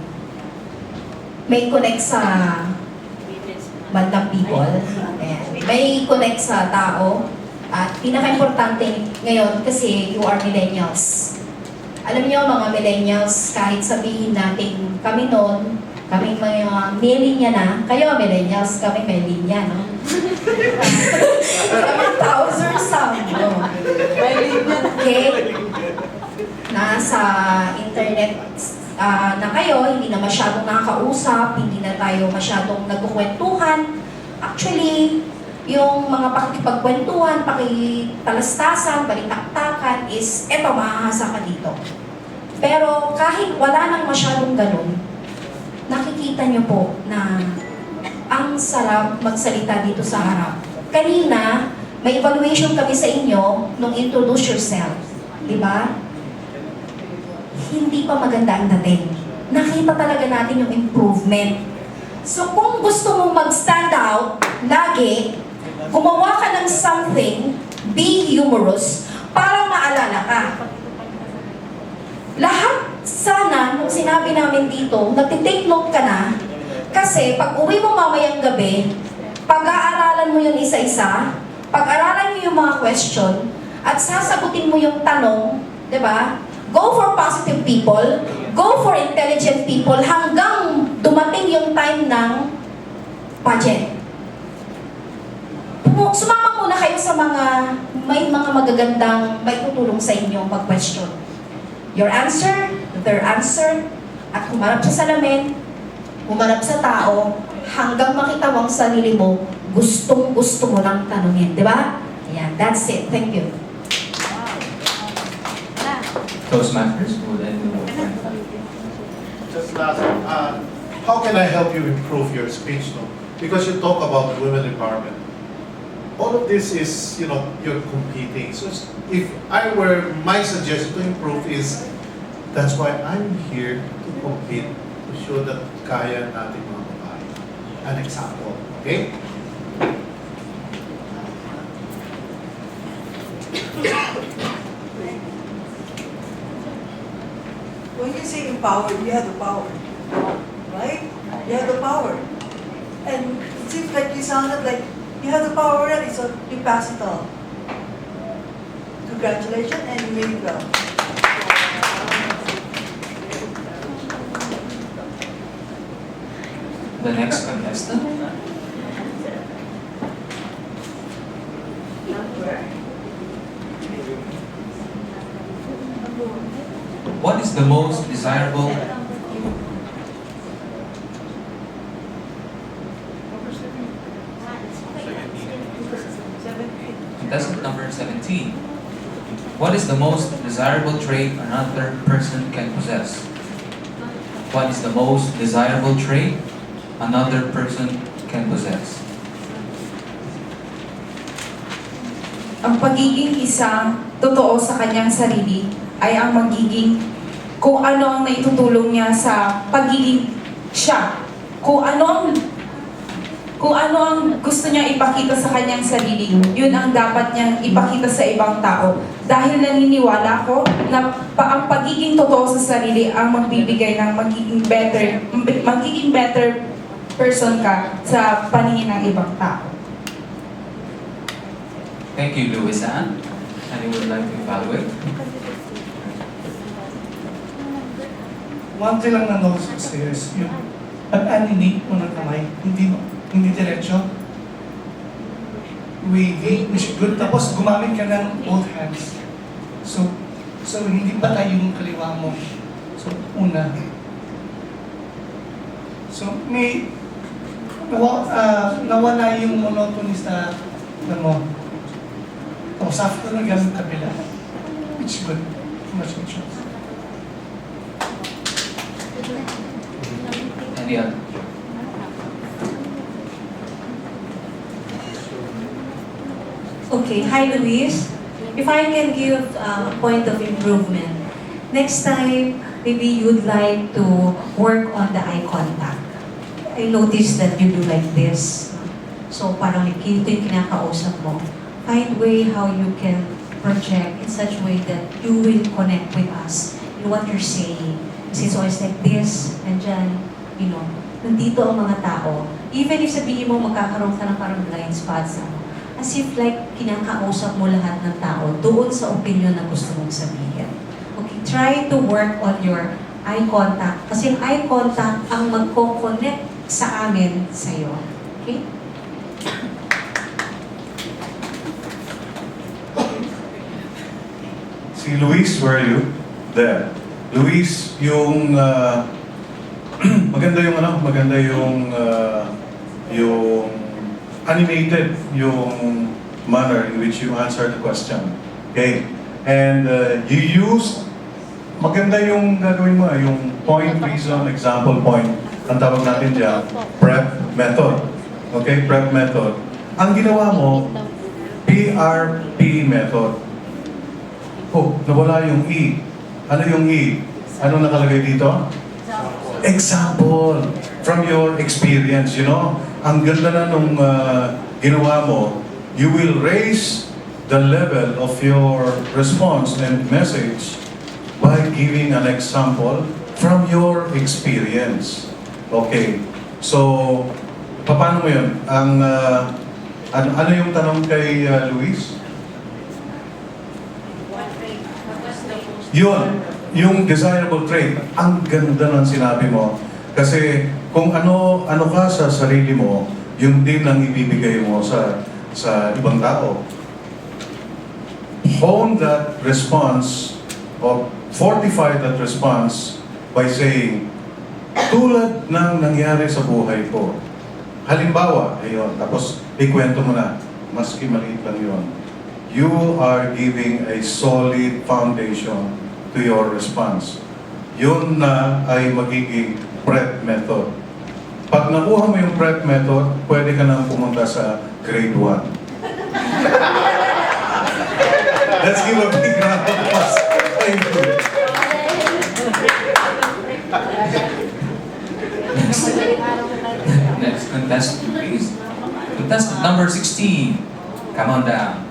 May connect sa bandang people. Ayan. May connect sa tao. At pinaka-importante ngayon kasi you are millennials. Alam niyo mga millennials, kahit sabihin natin kami noon, kami mga millennial na, kayo millennials, kami millennial, no? Mga thousand some, no? Okay? Nasa internet na kayo, hindi na masyadong nakakausap, hindi na tayo masyadong nagkukwentuhan. Actually, yung mga pakikipagkwentuhan, pakitalastasan, balitaktakan is, eto, mahahasa ka dito. Pero kahit wala nang masyadong ganun, nakikita nyo po na ang sarap magsalita dito sa harap. Kanina, may evaluation kami sa inyo nung introduce yourself. Di ba? Hindi pa maganda ang dating. Nakita talaga natin yung improvement. So kung gusto mong mag-stand out, lagi, gumawa ka ng something, be humorous, para maalala ka. Lahat sana, nung sinabi namin dito, nagtitake note ka na, kasi pag uwi mo mamayang gabi, pag-aaralan mo yung isa-isa, pag-aralan mo yung mga question, at sasagutin mo yung tanong, di ba? Go for positive people, go for intelligent people, hanggang dumating yung time ng budget. Sumama muna kayo sa may mga magagandang may tutulong sa inyo pag-question. Your answer, their answer, at humarap sa salamin, humarap sa tao, hanggang makita mo ang sarili mo, gustong-gusto mo lang tanungin. Di ba? Ayan, that's it. Thank you. Toastmasters, would anyone? Just last, how can I help you improve your speech? No? Because you talk about women empowerment. All of this is, you're competing. So if I were, my suggestion to improve is, that's why I'm here to compete, to show that kaya natin mga babae. An example, okay? When you say empowered, you have the power. Right? You have the power. And it seems like you sounded like you have the power already, so you pass it on. Congratulations, and you made it well. The next contestant. What is the most desirable contestant number 17? What is the most desirable trait another person can possess? What is the most desirable trait another person can possess? Ang pagiging isang totoo sa kanyang sarili ay ang magiging kung ano ang naitutulong niya sa pagiging siya. Kung ano ang gusto niya ipakita sa kanyang sarili, yun ang dapat niyang ipakita sa ibang tao. Dahil naniniwala ko na ang pagiging totoo sa sarili ang magbibigay ng magiging better person ka sa paningin ng ibang tao. Thank you, Louis Ann. Anyone would like to evaluate? One thing lang na notice ko sa'yo is yung pag-animate mo ng kamay, hindi diretso. Wavy, which is good. Tapos gumamit ka ng both hands. So hindi patay yung kaliwa mo. So, una. So, may nawala yung monotony sa mo. Tapos after na gamit kabila. Which is good. Much good choice. Any other? Okay, hi Luis. If I can give a point of improvement, next time, maybe you'd like to work on the eye contact. I noticed that you do like this. So parang ito yung kinakausap mo. Find way how you can project in such a way that you will connect with us in what you're saying. Kasi it's always like this, and dyan, nandito ang mga tao. Even if sabihin mo magkakaroon ka ng parang blind spots, as if like kinakausap mo lahat ng tao doon sa opinion na gusto mong sabihin. Okay, try to work on your eye contact. Kasi yung eye contact ang magko-connect sa amin sa'yo. Okay? Si Luis, where are you? There. Luis, yung maganda yung animated yung manner in which you answer the question. Okay? And you use, maganda yung gagawin mo, yung point, reason, example, point. Ang tawag natin dyan, prep method. Okay, prep method. Ang ginawa mo, PRP method. Oh, nawala yung E. Ano yung E? Ano nakalagay dito? Example. From your experience, you know? Ang ganda na nung ginawa mo, you will raise the level of your response and message by giving an example from your experience. Okay. So, paano mo yun? Ano yung tanong kay Luis? Yun, yung desirable trait. Ang ganda ng sinabi mo. Kasi kung ano ka sa sarili mo, yun din ang ibibigay mo sa ibang tao. Hone that response or fortify that response by saying, tulad ng nangyari sa buhay ko. Halimbawa, ayun, tapos ikwento mo na, maski maliit lang yun. You are giving a solid foundation to your response. Yun na ay magiging prep method. Pag nakuha mo yung prep method, pwede ka nang pumunta sa grade 1. Let's give a big round of applause. Thank you. Next contestant, please. Contestant number 16. Come on down.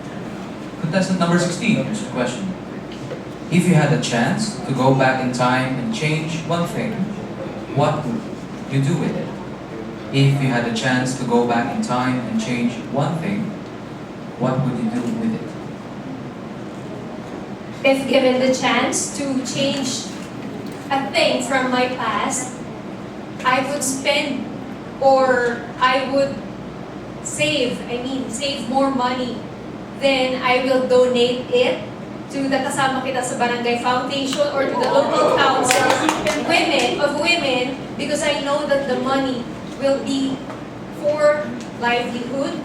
Contestant number 16, here's your question. If you had a chance to go back in time and change one thing, what would you do with it? If you had a chance to go back in time and change one thing, what would you do with it? If given the chance to change a thing from my past, I would spend or I would save more money. Then I will donate it to the Kasama Kita sa Barangay Foundation or to the local council of women because I know that the money will be for livelihood,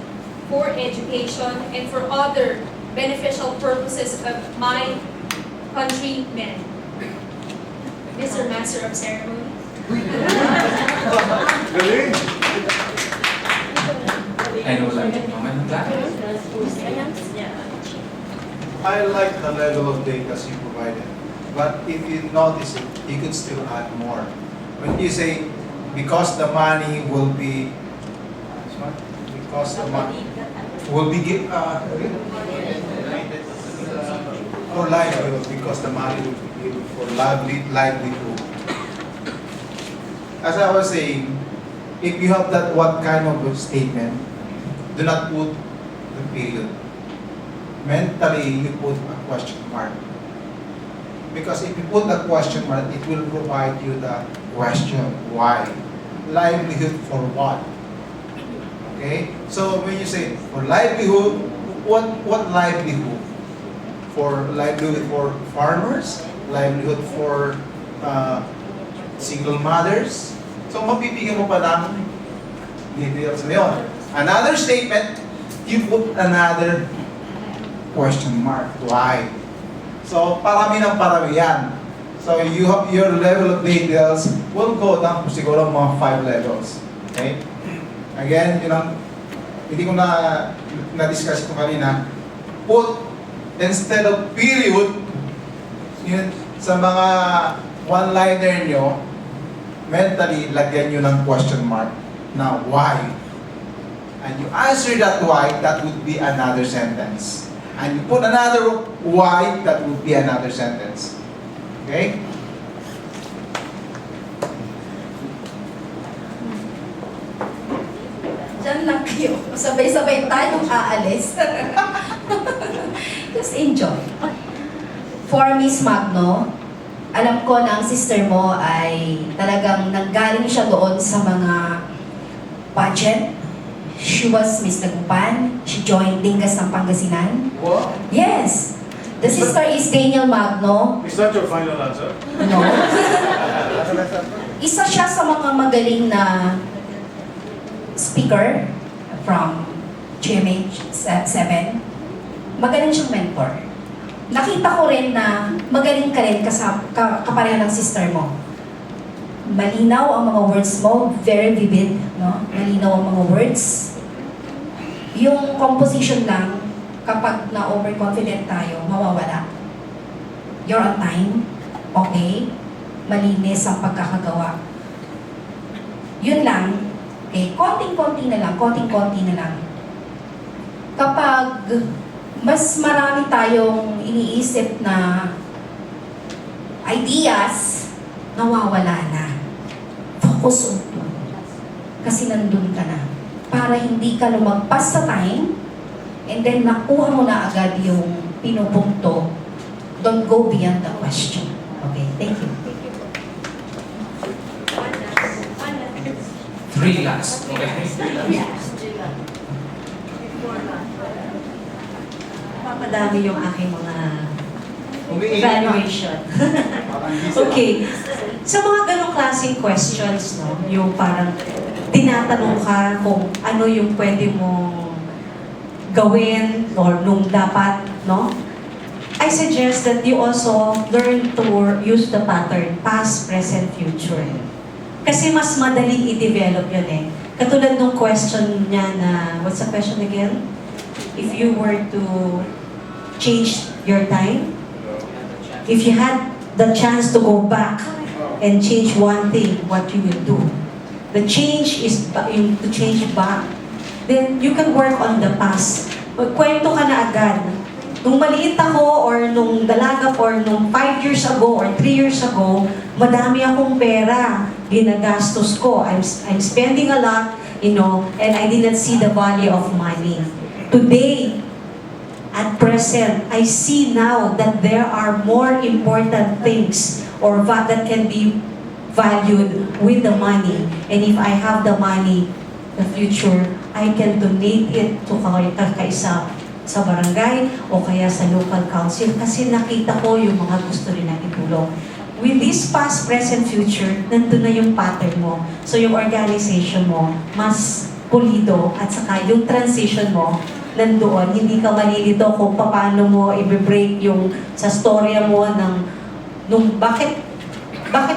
for education, and for other beneficial purposes of my countrymen. Mr. Master of Ceremony. And would like to comment on that? I like the level of data you provided, but if you notice it, you could still add more. When you say, because the money will be, because the money will be for livelihood, because the money will be given for livelihood. As I was saying, if you have that what kind of statement, do not put the period. Mentally, you put a question mark. Because if you put a question mark, it will provide you the question, why? Livelihood for what? Okay? So when you say, for livelihood, what livelihood? For livelihood for farmers? Livelihood for single mothers? So mapipigyan mo pa ng details na yun. Another statement, you put another question mark. Why? So, parami ng parami yan. So, you have your level of details will go down to siguro mga 5 levels. Okay? Again, hindi ko na-discuss ito kanina. Put, instead of period, yun, sa mga one-liner nyo, mentally, lagyan nyo ng question mark na why. And you answer that why, that would be another sentence. And you put another why, that would be another sentence. Okay? Diyan lang kayo. Sabay-sabay tayong aalis. Just enjoy. For Miss Magno, alam ko na ang sister mo ay talagang nanggaling siya doon sa mga pageant. She was Miss Dagupan. She joined Dingas ng Pangasinan. What? Yes. The sister is Daniel Magno. Is that your final answer? No. Isa siya sa mga magaling na speaker from GMH 7. Magaling siyang mentor. Nakita ko rin na magaling ka rin kapareha ng sister mo. malinaw ang mga words mo, very vivid, no? Malinaw ang mga words. Yung composition lang, kapag na-overconfident tayo, mawawala. You're on time, okay? Malinis ang pagkakagawa. Yun lang, okay? Konting-konti na lang, konting-konti na lang. Kapag mas marami tayong iniisip na ideas, nawawala na. Focus on two. Kasi nandun ka na. Para hindi ka lumagpas sa time, and then nakuha mo na agad yung pinupunto. Don't go beyond the question. Okay, thank you. Three last. Okay. Papadami yung aking mga evaluation. Okay. Sa mga ganong klaseng questions, no, yung parang tinatanong ka kung ano yung pwede mong gawin or nung dapat, no? I suggest that you also learn to use the pattern past, present, future. Kasi mas madali i-develop yun eh. Katulad nung question niya na, what's the question again? If you were to change your time, if you had the chance to go back and change one thing, what you will do? The change is to change back. Then you can work on the past. Magkwento ka na agad. Nung maliit ako or nung dalaga or nung 5 years ago or 3 years ago, madami akong pera. Ginagastos ko. I'm spending a lot, you know, and I didn't see the value of money. Today, at present, I see now that there are more important things or that can be valued with the money. And if I have the money, the future, I can donate it to kaisa sa barangay o kaya sa local council kasi nakita ko yung mga gusto nila itulong. With this past, present, future, nandun na yung pattern mo. So yung organization mo, mas pulido at saka yung transition mo, nandoon. Hindi ka malilito kung paano mo i-break yung sa storya mo ng nung bakit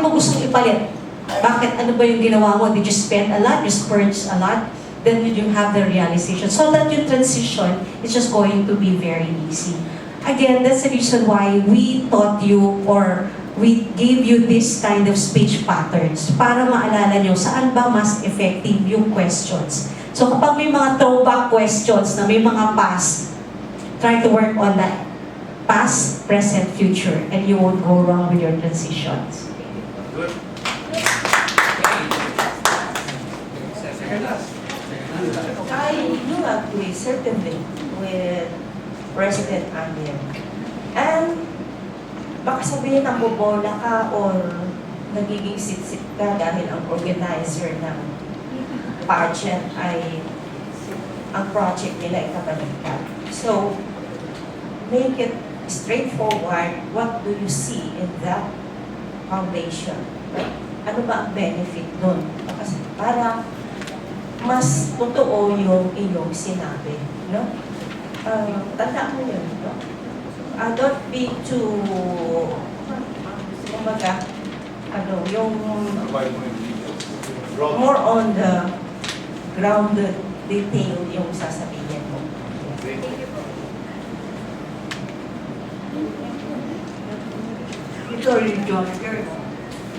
mo gustong ipalit? Bakit? Ano ba yung ginawa mo? Did you spend a lot? You splurge a lot? Then you have the realization. So that yung transition is just going to be very easy. Again, that's the reason why we taught you or we gave you this kind of speech patterns para maalala nyo saan ba mas effective yung questions. So kapag may mga throwback questions na may mga past, try to work on that past, present, future, and you won't go wrong with your transitions. Good. I do agree certainly with President Andrea. And baka sabihin ang bobola ka or nagiging sitsip ka dahil ang organizer ng pageant ay ang project nila ay kabaliktad. So, make it straightforward. What do you see in that foundation? Right? Ano ba ang benefit doon? Kasi para mas totoo yung iyong sinabi. No? Tandaan mo yun. No? Don't be too, kumbaga, yung more on the grounded detail yung sasabihin mo. Sorry, John,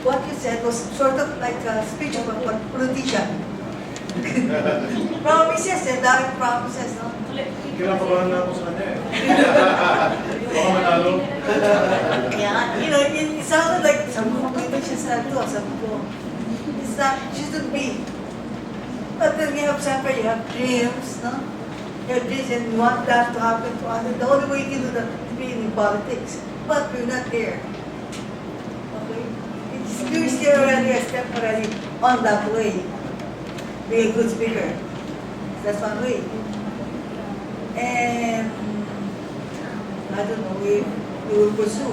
what you said was sort of like a speech of a politician. Promises and direct promises, no? Kinakabahan na ako sa kanya eh. Baka manalo. Yeah, you know, it sounded like some politician said to us, it's not, it shouldn't be. But then you have separate, you have dreams, no? You have dreams and you want that to happen to others. The only way you can do that is being in politics. But we're not there. Okay? You're still already a step already on that way. Be a good speaker. That's one way. And I don't know, we will pursue.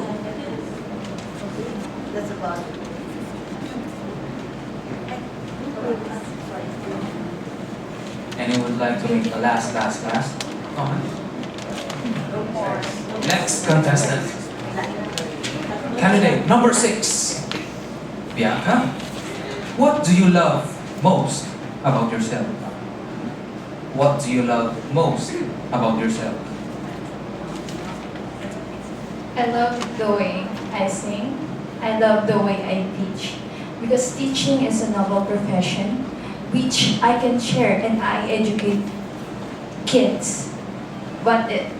Okay? That's about it. Anyone would like to make the last comment? Next contestant. Candidate number 6. Bianca. What do you love most about yourself? What do you love most about yourself? I love the way I sing. I love the way I teach. Because teaching is a noble profession which I can share and I educate kids.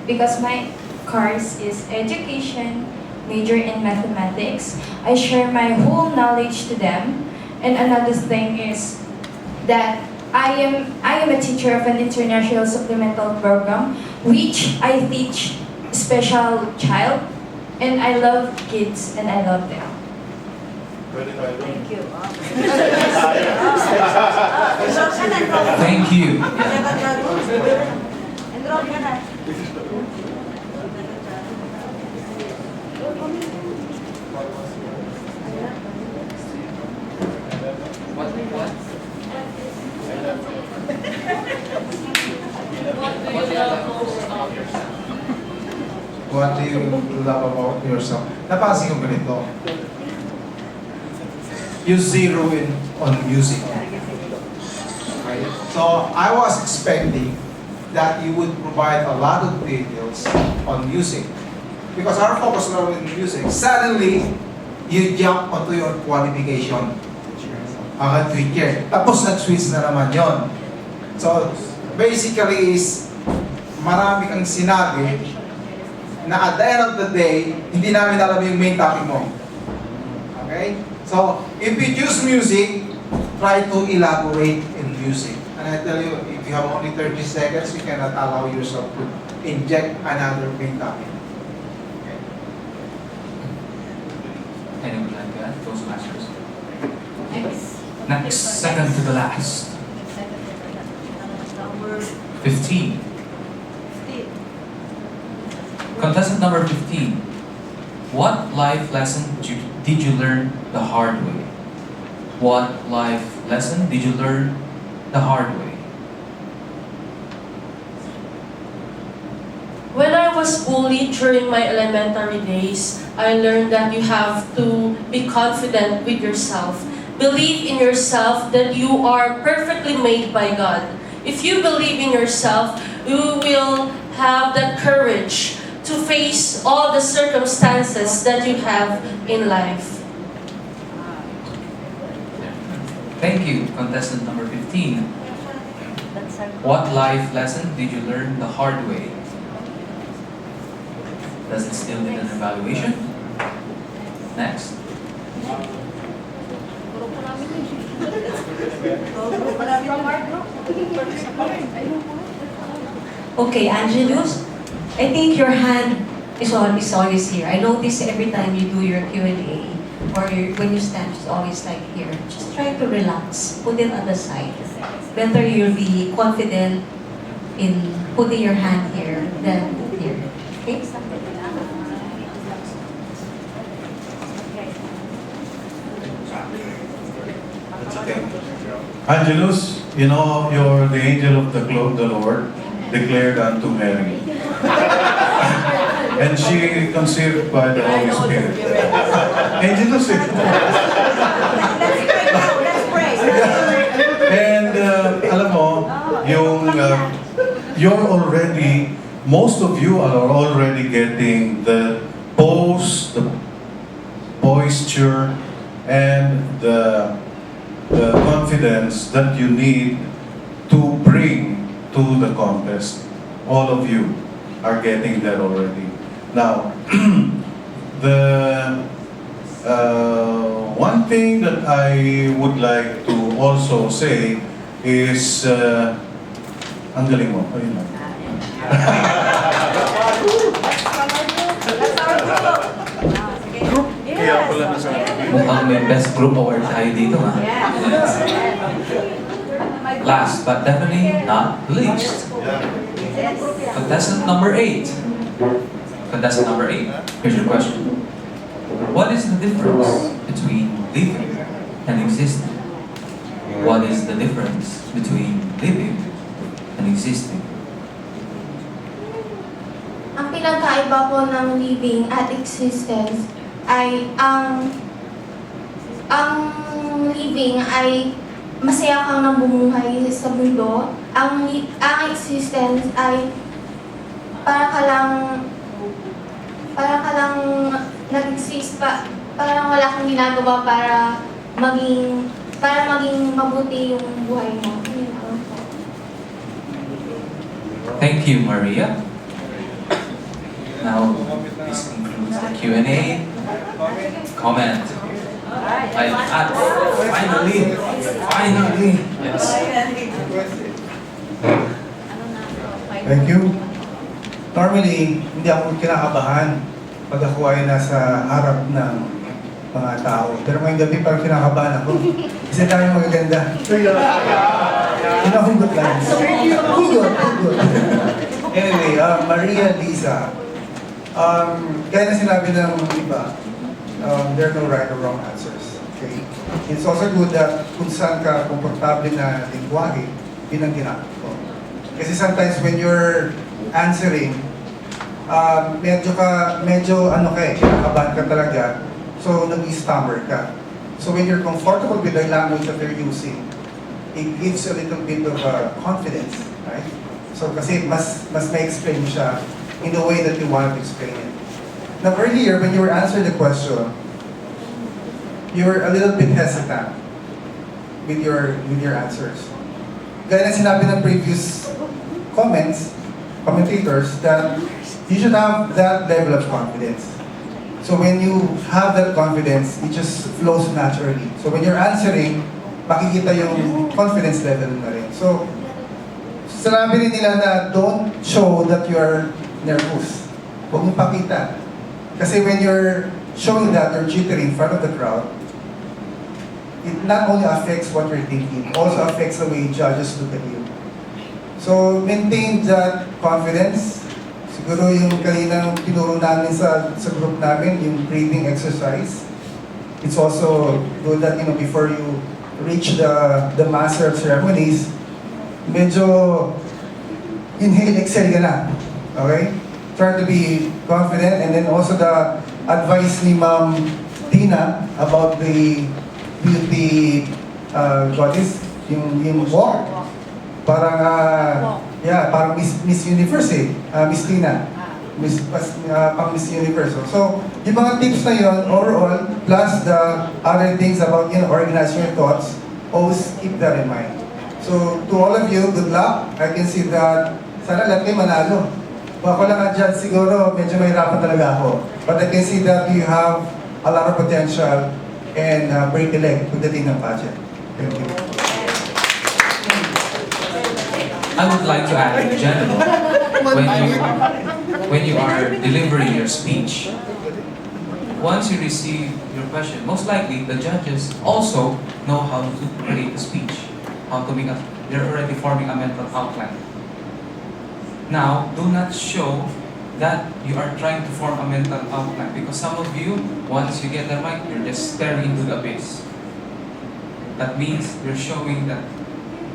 Because my course is education, major in mathematics, I share my whole knowledge to them. And another thing is that I am a teacher of an international supplemental program which I teach special child, and I love kids and I love them. Thank you. Thank you. Enroll ka na. What? What do you love about yourself? Napansin ko ganito. You zero in on music. Okay? So I was expecting that you would provide a lot of details on music. Because our focus now in music, suddenly you jump onto your qualification. Ang teacher. Tapos nag-switch na naman yon. So basically is marami kang sinabi na at the end of the day, hindi namin alam yung main topic mo. Okay? So, if you choose music, try to elaborate in music. And I tell you, if you have only 30 seconds, you cannot allow yourself to inject another main topic. Anyone like that? Toastmasters. Next, second to the last. 15. Contestant number 15. What life lesson did you learn the hard way? What life lesson did you learn the hard way? When I was bullied during my elementary days, I learned that you have to be confident with yourself. Believe in yourself that you are perfectly made by God. If you believe in yourself, you will have that courage to face all the circumstances that you have in life. Thank you, contestant number 15. What life lesson did you learn the hard way? Does it still need an evaluation? Next. Okay, Angelus, I think your hand is always here. I notice every time you do your Q&A or when you stand, it's always like here. Just try to relax, put it on the side. Better you'll be confident in putting your hand here than here. Okay? Okay. Angelus, you know, you're the angel of the Lord, declared unto Mary. And she conceived by the Holy Spirit. Angelus, and alam mo, you're already, most of you are already getting the pose, the posture, and the confidence that you need to bring to the contest. All of you are getting that already. Now, the one thing that I would like to also say is, ang galing mo, ayun lang. Mukhang may best group award tayo dito, ha? Last but definitely not least, contestant number 8. Contestant number 8, here's your question. What is the difference between living and existing? What is the difference between living and existing? Ang pinagkaiba po ng living at existence ay ang ang living ay masaya kang namumuhay sa mundo. Ang existence ay para ka lang nag-exist pa, parang wala kang ginagawa para maging mabuti yung buhay mo. Yun lang po. Thank you, Maria. Now, this concludes the Q&A. Comment. Finally. Yes. Thank you. Normally, hindi ako kinakabahan pag ako ay nasa harap ng mga tao. Pero ngayong gabi parang kinakabahan ako. Kasi tayo magaganda. Hinahugot lang. Hugot. Anyway, Maria, Lisa, gaya na sinabi ng iba, there are no right or wrong answers. Okay? It's also good that kung saan ka komportable na lingwahe, yun ang ginamit ko. Kasi sometimes when you're answering, medyo kinakabahan ka talaga, so nag-stammer ka. So when you're comfortable with the language that you're using, it gives a little bit of confidence, right? So kasi mas may explain siya in the way that you want to explain it. Now earlier, when you were answering the question, you were a little bit hesitant with your answers. Gaya na sinabi ng previous commentators, that you should have that level of confidence. So when you have that confidence, it just flows naturally. So when you're answering, makikita yung confidence level na rin. So, sinabi rin nila na don't show that you're nervous. Huwag mong pakita. Kasi when you're showing that you're jittery in front of the crowd, it not only affects what you're thinking, also affects the way judges look at you. So, maintain that confidence. Siguro yung kaninang tinuro namin sa group namin, yung breathing exercise. It's also good that, before you reach the master of ceremonies, medyo inhale, exhale ka na. Okay? Try to be confident, and then also the advice ni Ma'am Tina about the beauty goddess, yung walk. Parang, parang Miss Universe Miss Tina. Pang Miss Universe. So, yung mga tips na yun, overall, plus the other things about, organizing your thoughts, always keep that in mind. So, to all of you, good luck. I can see that, sana lahat kayo manalo. Kung ako lang judge siguro, medyo mahirapan talaga ako. But I can see that you have a lot of potential and break the leg pagdating ng pageant. Thank you. I would like to add in general, when you are delivering your speech, once you receive your question, most likely the judges also know how to create a speech, they're already forming a mental outline. Now, do not show that you are trying to form a mental outline, because some of you, once you get the mic, you're just staring into the abyss. That means you're showing that,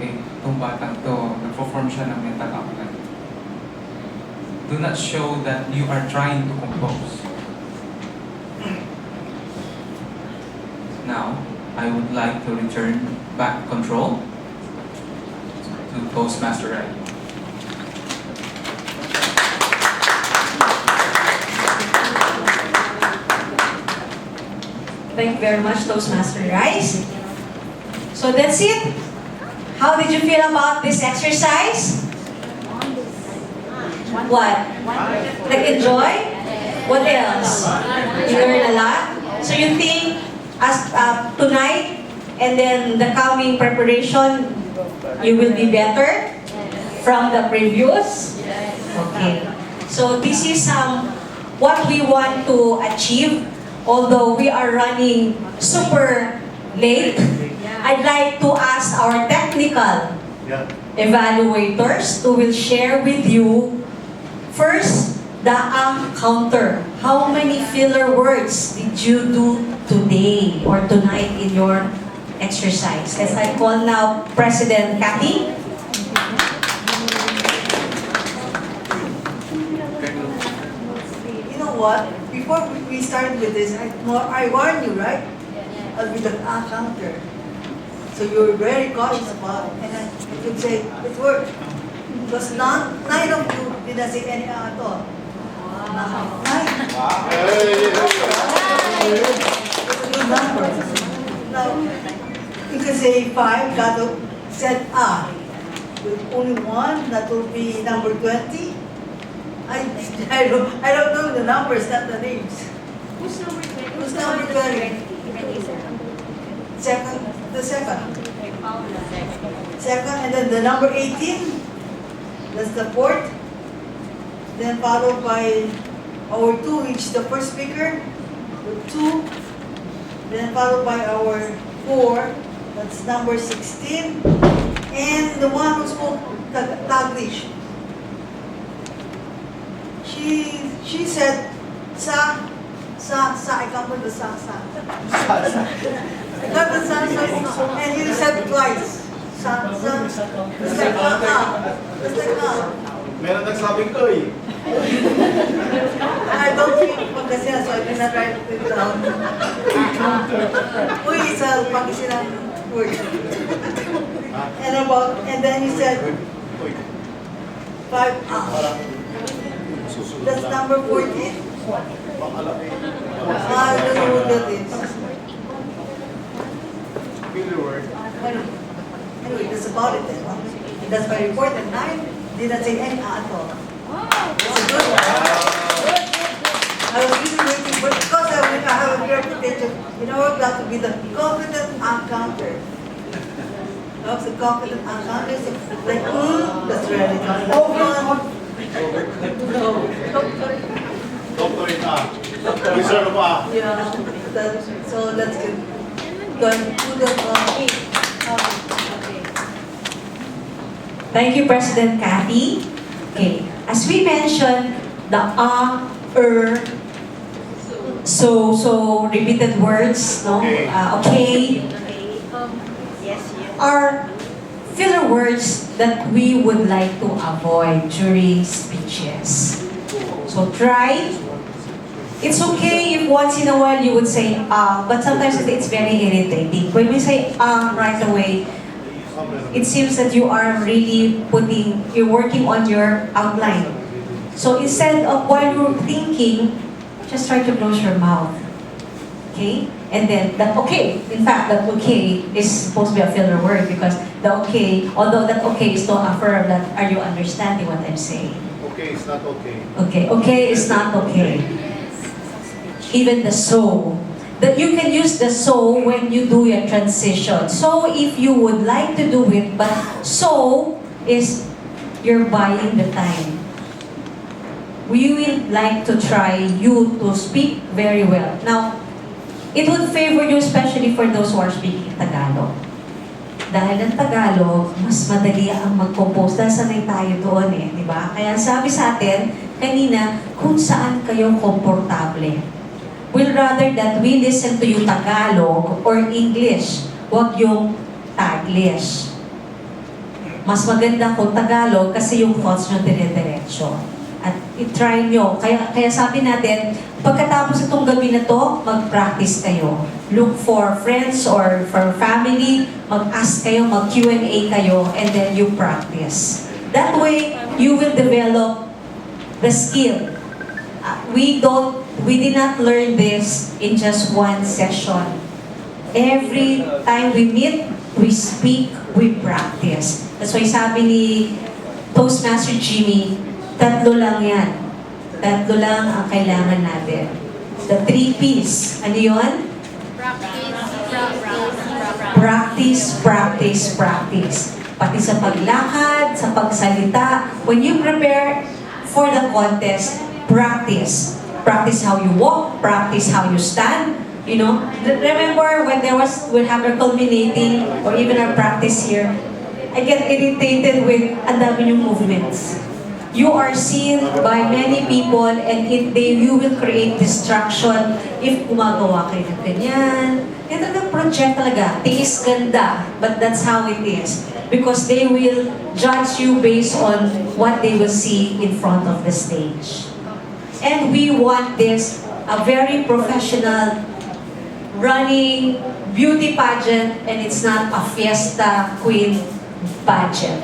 itong batang to, nagpo-form siya ng mental outline. Do not show that you are trying to compose. Now, I would like to return back control to Toastmaster Rai. Thank you very much, Toastmaster Rice. So that's it. How did you feel about this exercise? What? Like enjoy? What else? You learn a lot? So you think as tonight and then the coming preparation, you will be better from the previous? Okay. So this is what we want to achieve. Although we are running super late, I'd like to ask our technical evaluators who will share with you first the counter. How many filler words did you do today or tonight in your exercise? As I call now President Cathy. You know what? Before we start with this, I warn you, right? I'll be the counter. So you're very cautious about it. And then you could say, it worked. Because nine of you didn't say any at all. Nine. It's a good number. Now, you can say 5, got to said with only one, that will be number 20. I don't know the numbers, not the names. Who's number 20? Who's number 20? Second, the second. Second, and then the number 18, that's the fourth. Then followed by our 2, which is the first speaker, with 2. Then followed by our 4, that's number 16. And the one who spoke Taglish. She said, sa, I come with the sa. I got the sa, and you said twice. Sa. It's like It's like Meron nagsabing ko eh. I don't think Pangasinan, so I did not write it down. Uy, it's a Pangasinan word. And then you said 5. That's number 14. I don't know what that is. Anyway, that's about it then. And that's my report. And 9 didn't say any at all. That's a good one. I was really waiting for, because I have a reputation, got to be the competent encounter. I was a competent encounter, so like, that's really tough. Doctorate A. Reserve A. Yeah, so that's good. Thank you, President Cathy. Okay, as we mentioned, the so repeated words, no? Okay, are filler words that we would like to avoid during speeches. So try. It's okay if once in a while you would say but sometimes it's very irritating. When we say right away, it seems that you are really you're working on your outline. So instead of while you're thinking, just try to close your mouth. Okay? And then that okay, in fact, that okay is supposed to be a filler word because the okay, although that okay is to affirm that are you understanding what I'm saying? Okay, it's not okay. Okay is not okay. Even the so. That you can use the so when you do your transition. So if you would like to do it, but so is you're buying the time. We will like to try you to speak very well. Now, it would favor you especially for those who are speaking Tagalog. Dahil ang Tagalog, mas madali ang mag-compose. Dahil sanay tayo doon di ba? Kaya sabi sa atin, kanina, kung saan kayo komportable. We'll rather that we listen to you Tagalog or English. Huwag yung Taglish. Mas maganda kung Tagalog kasi yung thoughts nyo dire-diretso. At i-try nyo. Kaya sabi natin, pagkatapos itong gabi na to, mag-practice kayo. Look for friends or for family, mag-ask kayo, mag-Q&A kayo, and then you practice. That way, you will develop the skill. We did not learn this in just one session. Every time we meet, we speak, we practice. That's why sabi ni Toastmaster Jimmy, 3 lang yan. 3 lang ang kailangan natin. The 3 P's. Ano yun? Practice, practice, practice. Pati sa paglakad, sa pagsalita. When you prepare for the contest, practice. Practice how you walk, practice how you stand. Remember when we'll have our culminating or even our practice here, I get irritated with ang dami yung movements. You are seen by many people and you will create distraction if gumagawa kayo ng ganyan. Ito ng project talaga, tiis ganda, but that's how it is. Because they will judge you based on what they will see in front of the stage. And we want this, a very professional, running, beauty pageant and it's not a fiesta queen pageant.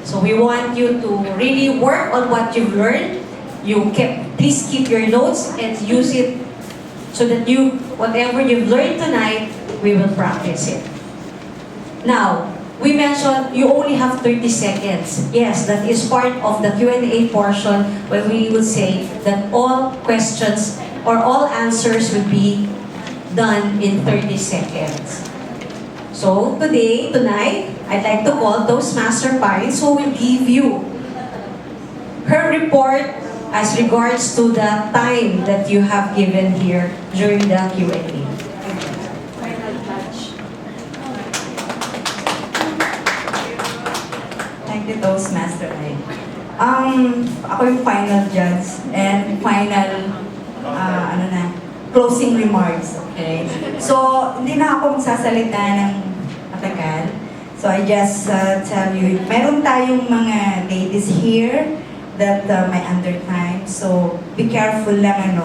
So we want you to really work on what you've learned. Please keep your notes and use it so that whatever you've learned tonight, we will practice it. Now, we mentioned you only have 30 seconds. Yes, that is part of the Q&A portion where we will say that all questions or all answers will be done in 30 seconds. So tonight, I'd like to call Toastmaster Pines who will give you her report as regards to the time that you have given here during the Q&A. Thank you, Toastmaster. Ako yung final judge and final closing remarks, okay? So, hindi na ako magsasalita ng matagal. So, I just tell you, meron tayong mga ladies here that may under time. So, be careful lang,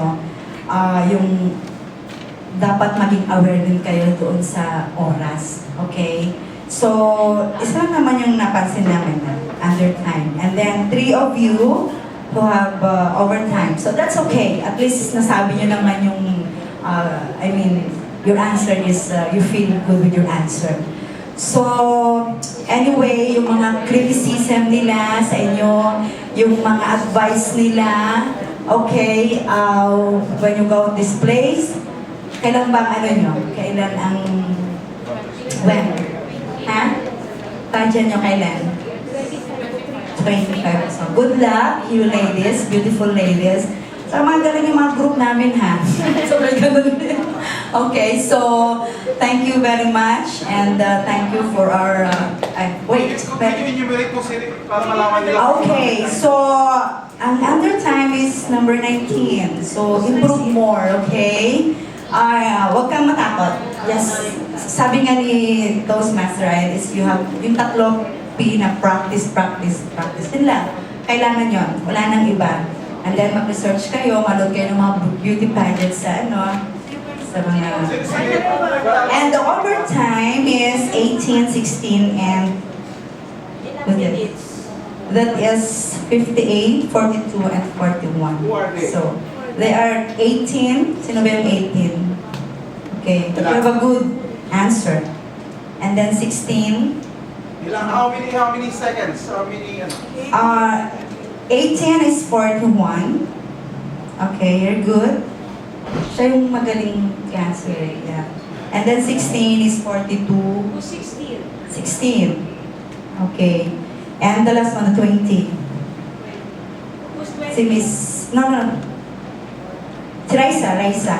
yung dapat maging aware din kayo doon sa oras, okay? So, isa lang naman yung napansin namin na under time. And then, 3 of you who have overtime. So, that's okay. At least nasabi nyo naman yung, your answer is, you feel good with your answer. So, anyway, yung mga criticism nila sa inyo, yung mga advice nila, okay, when you go to this place, kailan bang kailan ang, when? Ha? Tadya nyo kailan? 25. So, good luck, you ladies, beautiful ladies. So, mga galing yung mga group namin, ha? So, may ganun din. Okay, so, thank you very much, and thank you for our, wait. Okay, so, ang under time is number 19. So, improve more, okay? Huwag kang matakot. Yes, sabi nga ni Toastmaster, right, is you have yung tatlo P na practice din lang. Kailangan yon, wala nang iba. And then mag-research kayo, manood kayo ng mga beauty pageants sa sa mga... And the overtime is 18, 16, and... That is 58, 42, and 41. So, they are 18. Sino ba yung 18? Okay, but you have a good answer. And then 16. How many seconds? How many? 18 is 41. Okay, you're good. Siya yung magaling answer. Yeah. And then 16 is 42. 16. 16. Okay. And the last one, 20. Si Miss... No. Si Raisa.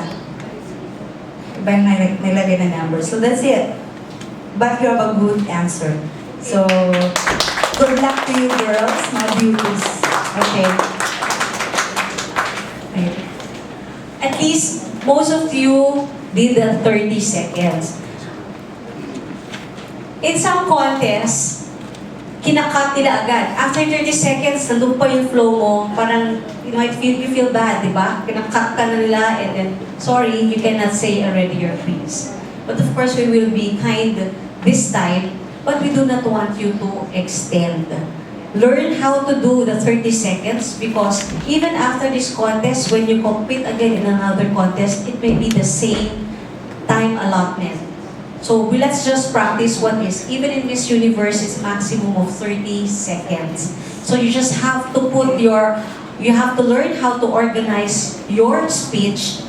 Iba yung nilagay na number. So that's it. But you have a good answer. So, good luck to you girls, my beauties. Okay. At least, most of you did the 30 seconds. In some contests, kinakat nila agad. After 30 seconds, nandun pa yung flow mo, parang, you feel bad, di ba? Kinakat ka na nila, and then, sorry, you cannot say already your piece. But of course, we will be kind this time, but we do not want you to extend. Learn how to do the 30 seconds because even after this contest, when you compete again in another contest, it may be the same time allotment. So let's just practice what is. Even in Miss Universe, it's maximum of 30 seconds. So you just have to you have to learn how to organize your speech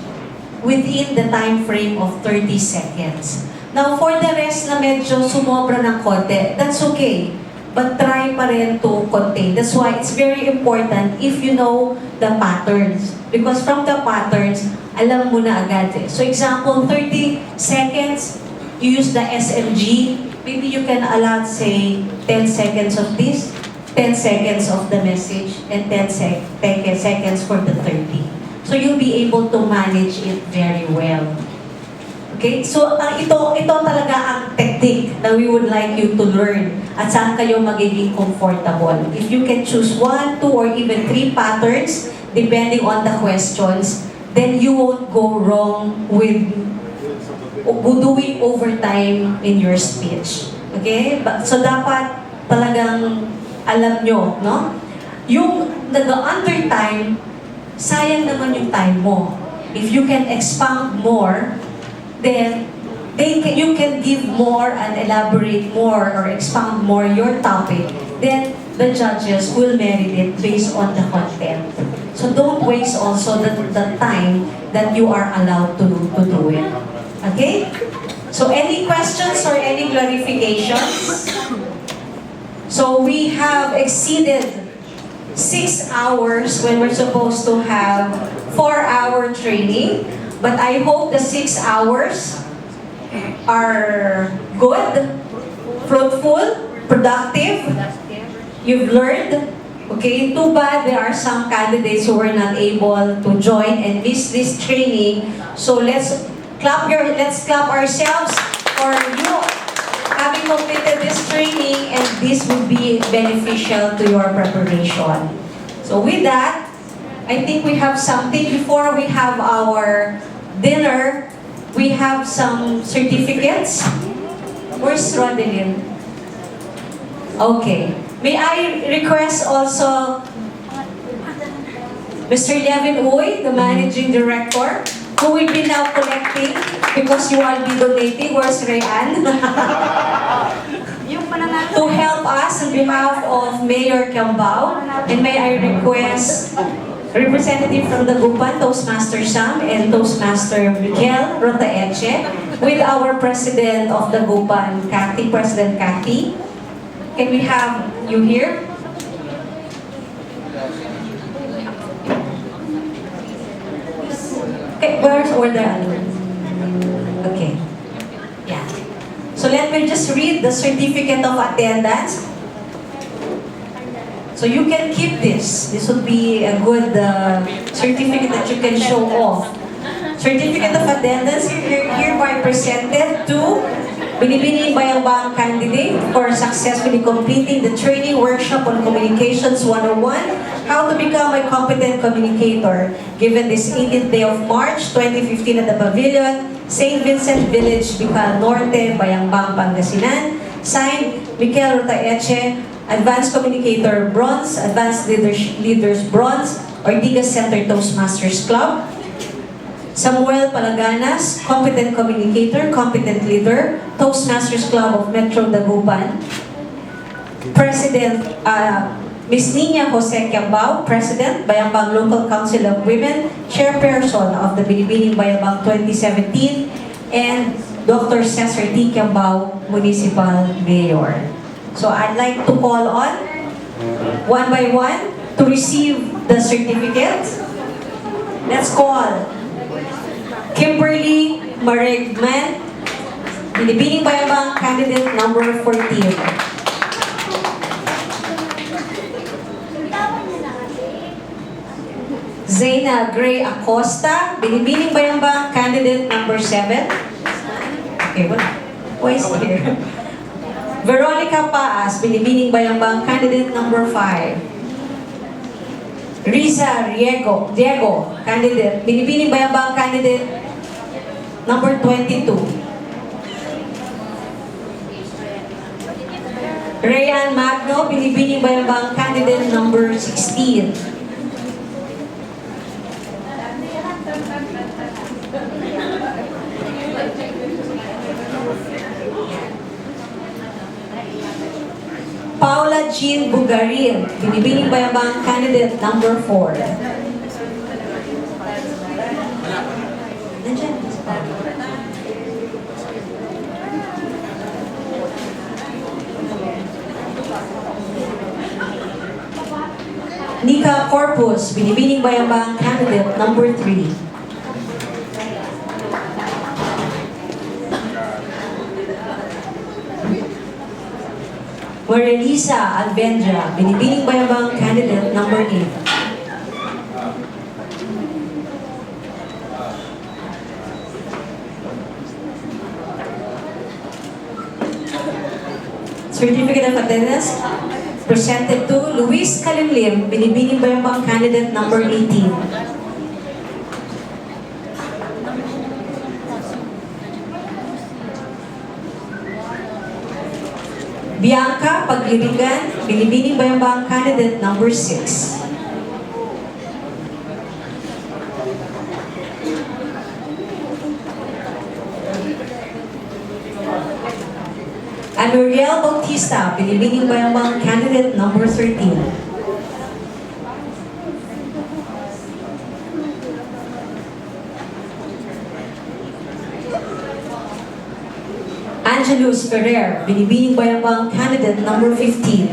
within the time frame of 30 seconds. Now, for the rest na medyo sumobra ng konti, that's okay. But try pa rin to contain. That's why it's very important if you know the patterns. Because from the patterns, alam mo na agad eh. So example, 30 seconds, you use the SMG. Maybe you can allot, say, 10 seconds of this, 10 seconds of the message, and 10 seconds for the 30. So you'll be able to manage it very well. Okay? So, ito talaga ang technique na we would like you to learn at saan kayo magiging comfortable. If you can choose 1, 2, or even 3 patterns, depending on the questions, then you won't go wrong with doing overtime in your speech. Okay? So dapat talagang alam nyo, no? Yung nag-under time, sayang naman yung time mo. If you can expound more, then you can give more and elaborate more or expound more your topic, then the judges will merit it based on the content. So don't waste also the time that you are allowed to do it. Okay? So any questions or any clarifications? So we have exceeded 6 hours when we're supposed to have 4-hour training. But I hope the 6 hours are good, fruitful, productive. You've learned. Okay, too bad there are some candidates who were not able to join and miss this training. So let's clap ourselves for you having completed this training, and this will be beneficial to your preparation. So with that, I think we have something before we have our dinner. We have some certificates. Where's Rodelyn? Okay. May I request also Mr. Levin Uy, the Managing Director, who will be now collecting because you will be donating. Where's Rayan? To help us on behalf of Mayor Kiambao. And may I request representative from the Dagupan, Toastmaster Sam, and Toastmaster Miguel Rotaeche, with our President of the Dagupan, Cathy, President Cathy. Can we have you here? Okay, where's order? Okay. Yeah. So let me just read the certificate of attendance. So you can keep this. This would be a good certificate that you can show off. Certificate of attendance hereby presented to Binibining Bayambang candidate for successfully completing the training workshop on Communications 101, How to Become a Competent Communicator, given this 18th day of March 2015 at the Pavilion, St. Vincent Village, Bicol Norte, Bayambang, Pangasinan. Signed, Mikel Rotaeche, Advanced Communicator Bronze, Advanced Leaders Bronze, Ortigas Center Toastmasters Club. Samuel Palaganas, Competent Communicator, Competent Leader, Toastmasters Club of Metro Dagupan. President Ms. Nina Jose Kiambao, President, Bayambang Local Council of Women, Chairperson of the Binibining Bayambang 2017, and Dr. Cesar T. Kiambao, Municipal Mayor. So I'd like to call on, one by one, to receive the certificate. Let's call Kimberly Marigman, Binibining Bayambang candidate number 14. Zena Gray Acosta, Binibining Bayambang candidate number 7. Okay, who is here? Veronica Paas, Binibining Bayambang candidate number 5. Riza Diego, candidate, Binibining Bayambang candidate number 22. Rayan Magno, Binibining Bayambang candidate number 16. Paula Jean Bugarin, Binibining Bayambang candidate number 4. Nika Corpus, Binibining Bayambang candidate number 3. Marilisa Alvendra, Binibining Bayambang candidate number 8. Certificate of attendance presented to Luis Kalimlim, Binibining Bayambang candidate number 18. Bianca Paglirigan, Binibining Bayambang, candidate number 6. Anuriel Bautista, Binibining Bayambang, candidate number 13. Angelus Ferrer, Binibining Bayambang, candidate number 15.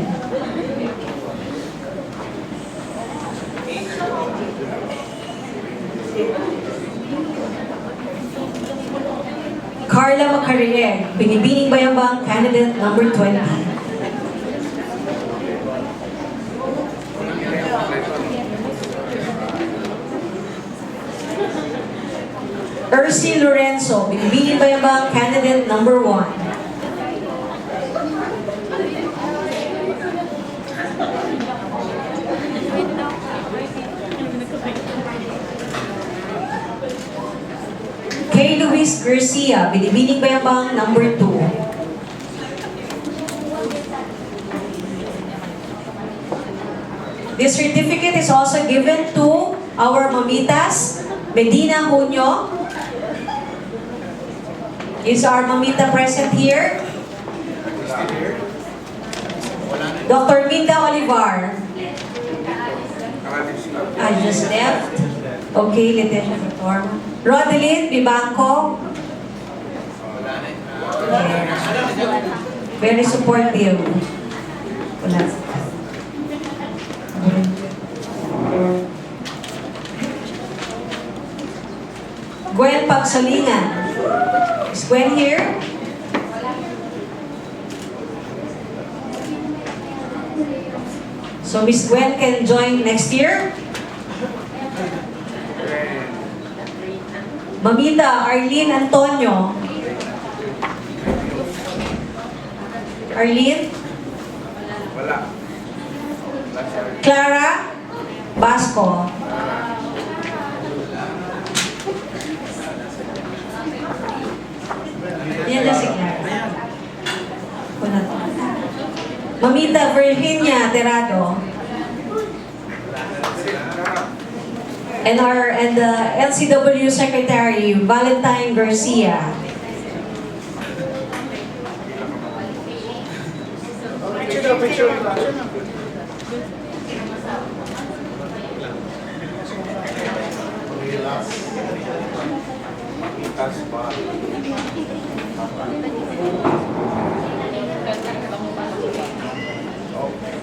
Carla Macarieg, Binibining Bayambang, candidate number 20. Ercy Lorenzo, Binibining Bayambang, candidate number 1. Kay Luis Garcia, Binibining Bayambang, number 2. This certificate is also given to our mamitas. Medina Junio is our mamita present here. Dr. Minda Olivar. I just left. Okay, Leticia Reform. Rodeline Vivanco. Very supportive. Wala. Gwen Pagsalingan. Is Gwen here? So Miss Gwen can join next year. Mamita Arlene Antonio. Arlene? Wala. Clara Basco. Yan na si Clara. Wala to. Mamita Virginia Terado. And the LCW Secretary, Valentine Garcia.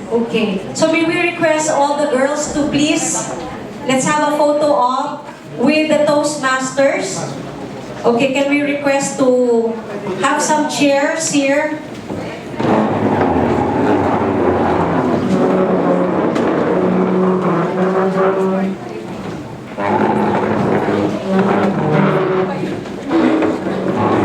Okay, so may we request all the girls to please, let's have a photo op with the Toastmasters. Okay, can we request to have some chairs here?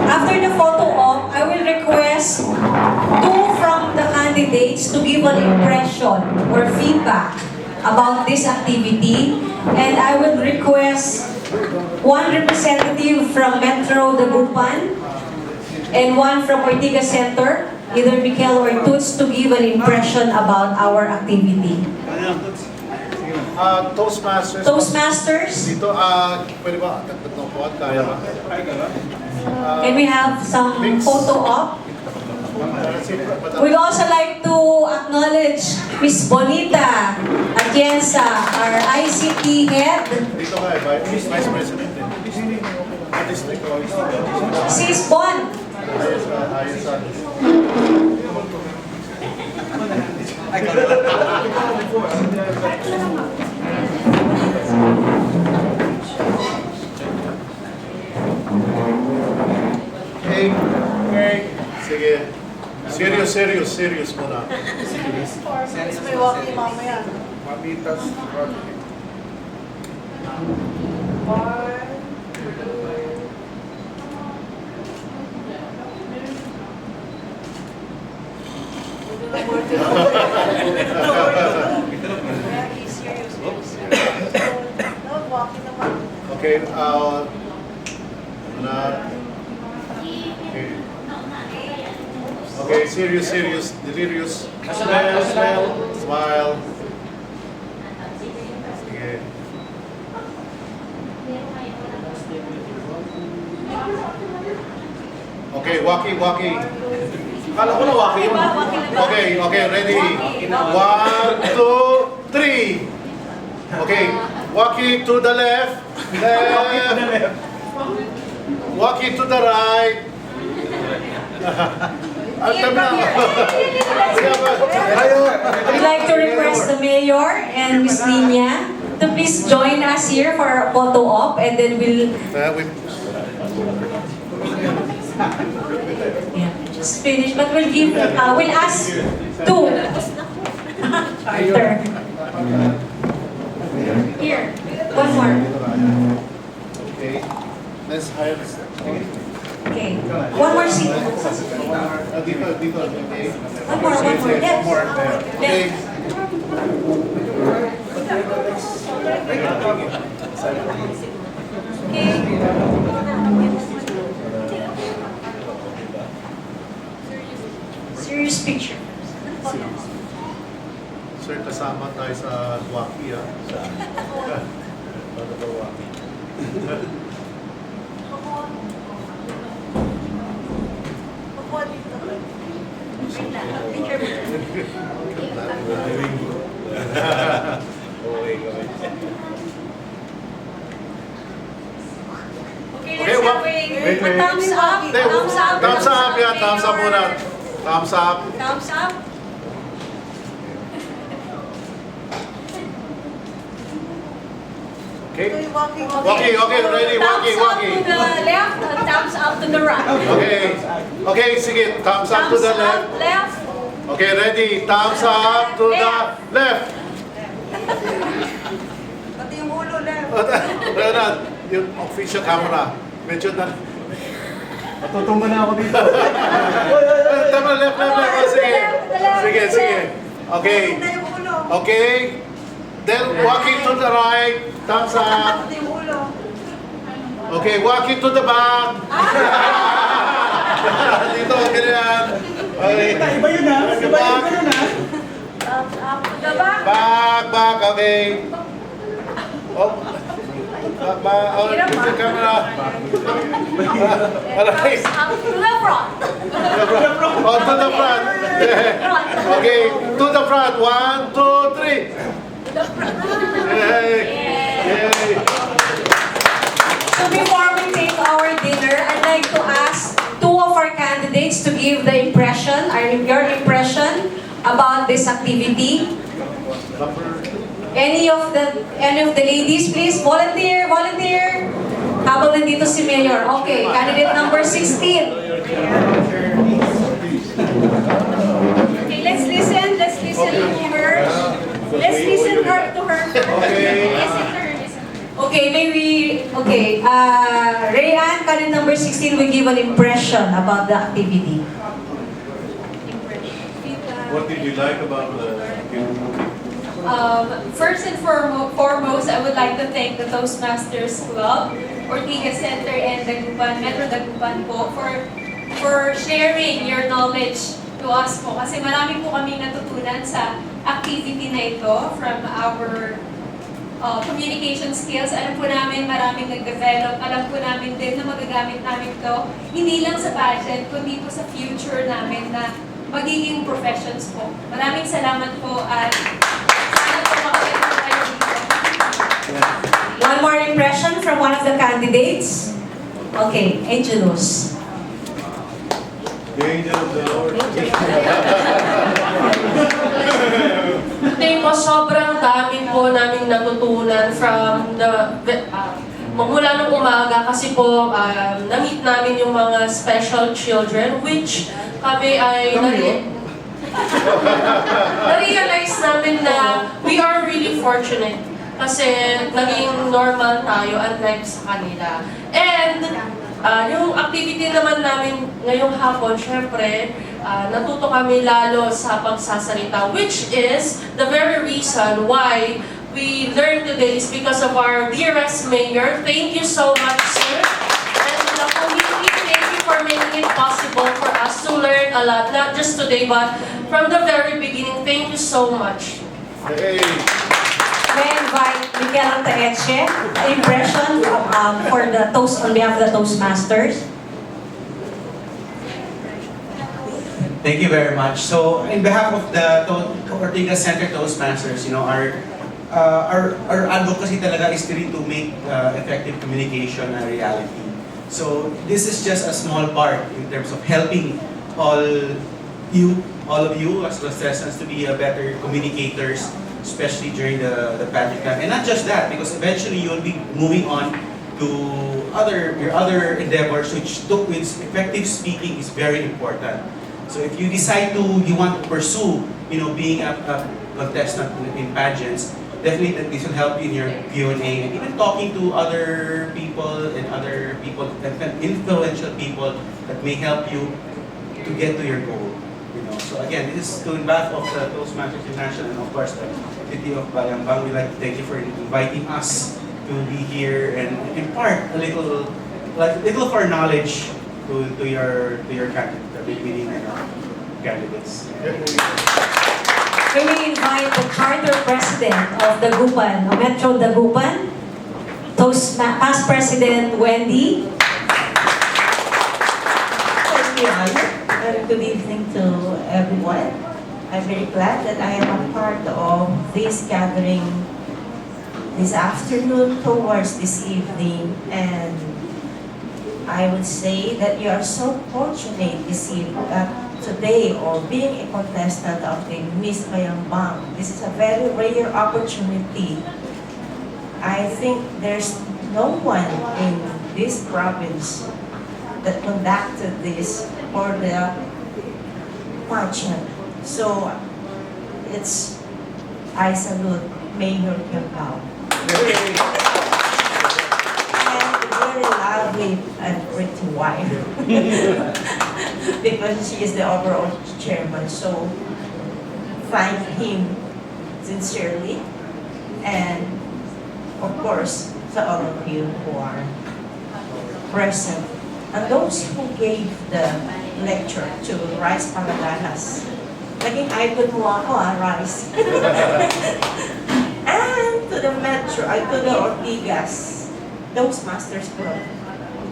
After the photo op, I will request two from the candidates to give an impression or feedback about this activity, and I would request one representative from Metro Dagupan and one from Ortigas Center, either Mikel or Toots, to give an impression about our activity. Toastmasters. Toastmasters, Dito, pwede ba? Tatlong buwan, kaya ba? can we have some photo op? We'd also like to acknowledge Miss Bonita Atienza, our ICT head. Dito ka Vice President. Sis Bon. Hey. Sige. Serious muna. May walking mamaya. Mamitas project. Okay, Okay, Okay, serious, delirious. Smile. Okay. Okay, walkie. Kala ko na walkie yun. Okay, ready? 1, 2, 3. Okay, walkie to the left. Walkie to the right. We'd like to request the mayor and Miss Nina to please join us here for our photo op, and then we'll just finish. But we'll ask two. Arthur. Here, one more. Okay, let's hire this. Okay, one more seat. Dito, okay. One more. Yes. One more there. Okay. Serious picture. Sir, kasama tayo sa walkie, ah. Ano ba walkie? Okay, wait. Thumbs up. Thumbs up, yeah. Thumbs up muna. Thumbs up. Thumbs up. Okay, ready, walkie. Thumbs up to the left, thumbs up to the right. Okay, sige, thumbs up to the left. Left. Okay, ready, thumbs up to the left. Pati yung ulo left. Renan, yung official camera, medyo na... Matutumba na ako dito. Tama, left. Sige. Okay. Then walking to the right, thumbs up. Pati yung ulo. Okay, walking to the back. Dito, ganyan. Okay. Iba yun ha? Thumbs up to the back. Back, okay. Oh. It's the camera. Thumbs up to the front. Oh, to the front. Okay, to the front. 1, 2, 3. Yay. So before we take our dinner, I'd like to ask two of our candidates to give your impression about this activity. Any of the ladies, please volunteer. Habang nandito si Mayor. Okay, candidate number 16. Okay, let's listen to her. Let's listen to her. Okay, Rayan, candidate number 16 will give an impression about the activity. What did you like about the activity? First and foremost, I would like to thank the Toastmasters Club, Ortigas Center, and Metro Dagupan po for sharing your knowledge to us po. Kasi marami po kami natutunan sa activity na ito from our communication skills. Alam po namin maraming nag-develop. Alam po namin din na magagamit namin ito hindi lang sa pageant, kundi po sa future namin na magiging professions po. Maraming salamat po at sana po makakita kayo dito. One more impression from one of the candidates. Okay, Angelus. The angel of the Lord. Tingin ko sobrang dami po naming natutunan from mula nung umaga kasi po na-meet namin yung mga special children which kami ay na-realize namin na we are really fortunate kasi naging normal tayo unlike sa kanila. And yung activity naman namin ngayong hapon, syempre, natuto kami lalo sa pagsasalita, which is the very reason why we learned today is because of our dearest mayor. Thank you so much, sir. And the community, thank you for making it possible for us to learned a lot, not just today, but from the very beginning. Thank you so much. Hey. May I invite Miguel Taeche, impression for the toast on behalf of the Toastmasters. Thank you very much. So, in behalf of the Ortigas Center Toastmasters, our advocacy talaga is really to make effective communication a reality. So, this is just a small part in terms of helping all of you as contestants to be better communicators, especially during the pageant time. And not just that, because eventually you will be moving on to your other endeavors, which effective speaking is very important. So if you decide you want to pursue, being a contestant in pageants, definitely this will help you in your Q&A and even talking to other people and influential people that may help you to get to your goal. So again, this is going back of the Toastmasters International and of course the city of Bayambang. We'd like to thank you for inviting us to be here and impart a little of our knowledge to your Binibining candidates. We may invite the charter president of Dagupan, Metro Dagupan, past President Wendy. Thank you, Anna. And good evening to everyone. I'm very glad that I am a part of this gathering this afternoon towards this evening, and I would say that you are so fortunate today or being a contestant of the Miss Bayambang. This is a very rare opportunity. I think there's no one in this province that conducted this for the pageant. So I salute Mayor Kirbao. Very lovely and pretty wife because she is the overall chairman. So thank him sincerely, and of course to all of you who are present and those who gave the lecture to Rice Palaganas. Naging idol mo ako, Rice. And to the Metro, to the Ortigas, Toastmasters Club.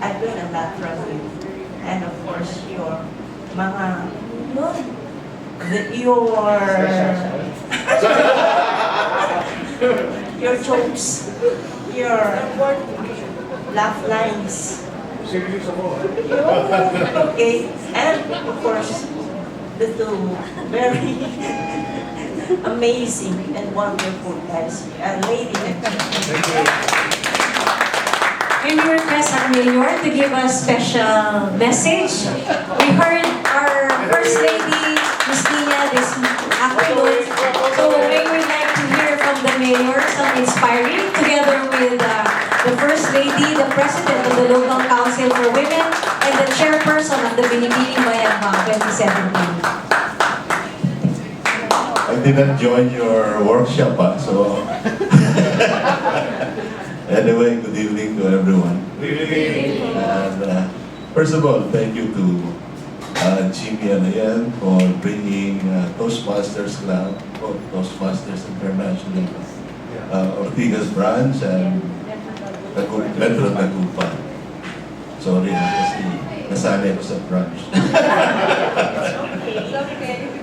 I learned a lot from you. And of course, your your jokes, your laugh lines. Okay, and of course, the two very amazing and wonderful guys, lady and gentlemen. Can we request our mayor to give a special message? We heard our First Lady, Ms. Nina, this afternoon. So we would like to hear from the mayor some inspiring, together with the First Lady, the President of the Local Council for Women, and the Chairperson of the Binibining Bayambang 2017. I didn't join your workshop, so... Anyway, good evening to everyone. Good evening. And first of all, thank you to Jimmy and Ian for bringing Toastmasters Club, Toastmasters International, Ortigas branch, and Metro Dagupan. Sorry, kasi nasanay ko sa branch.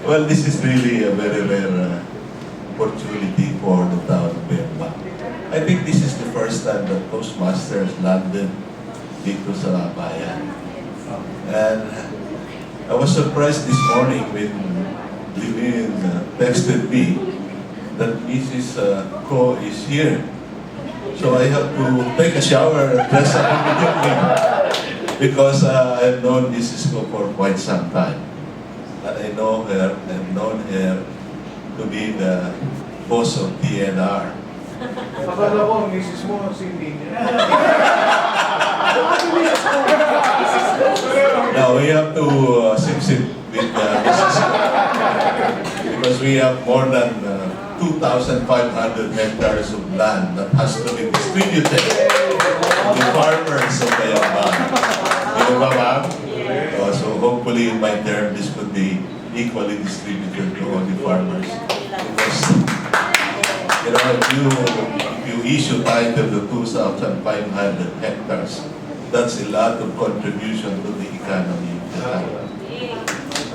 Well, this is really a very rare opportunity for the town of Bayambang. I think this is the first time that Toastmasters landed dito sa bayan. And I was surprised this morning when Lillian texted me that Mrs. Ko is here. So I have to take a shower and dress up immediately because I've known Mrs. Ko for quite some time. And I know her and known her to be the boss of TNR. Akala ko ang misis mo, si Nina. Now we have to sip with Mrs. because we have more than 2,500 hectares of land that has to be distributed to the farmers of Bayambang. Di ba, ma'am? So hopefully hopefully in my term this could be equally distributed to all the farmers. Because, you know, if you issue title to 2,500 hectares, that's a lot of contribution to the economy of the town.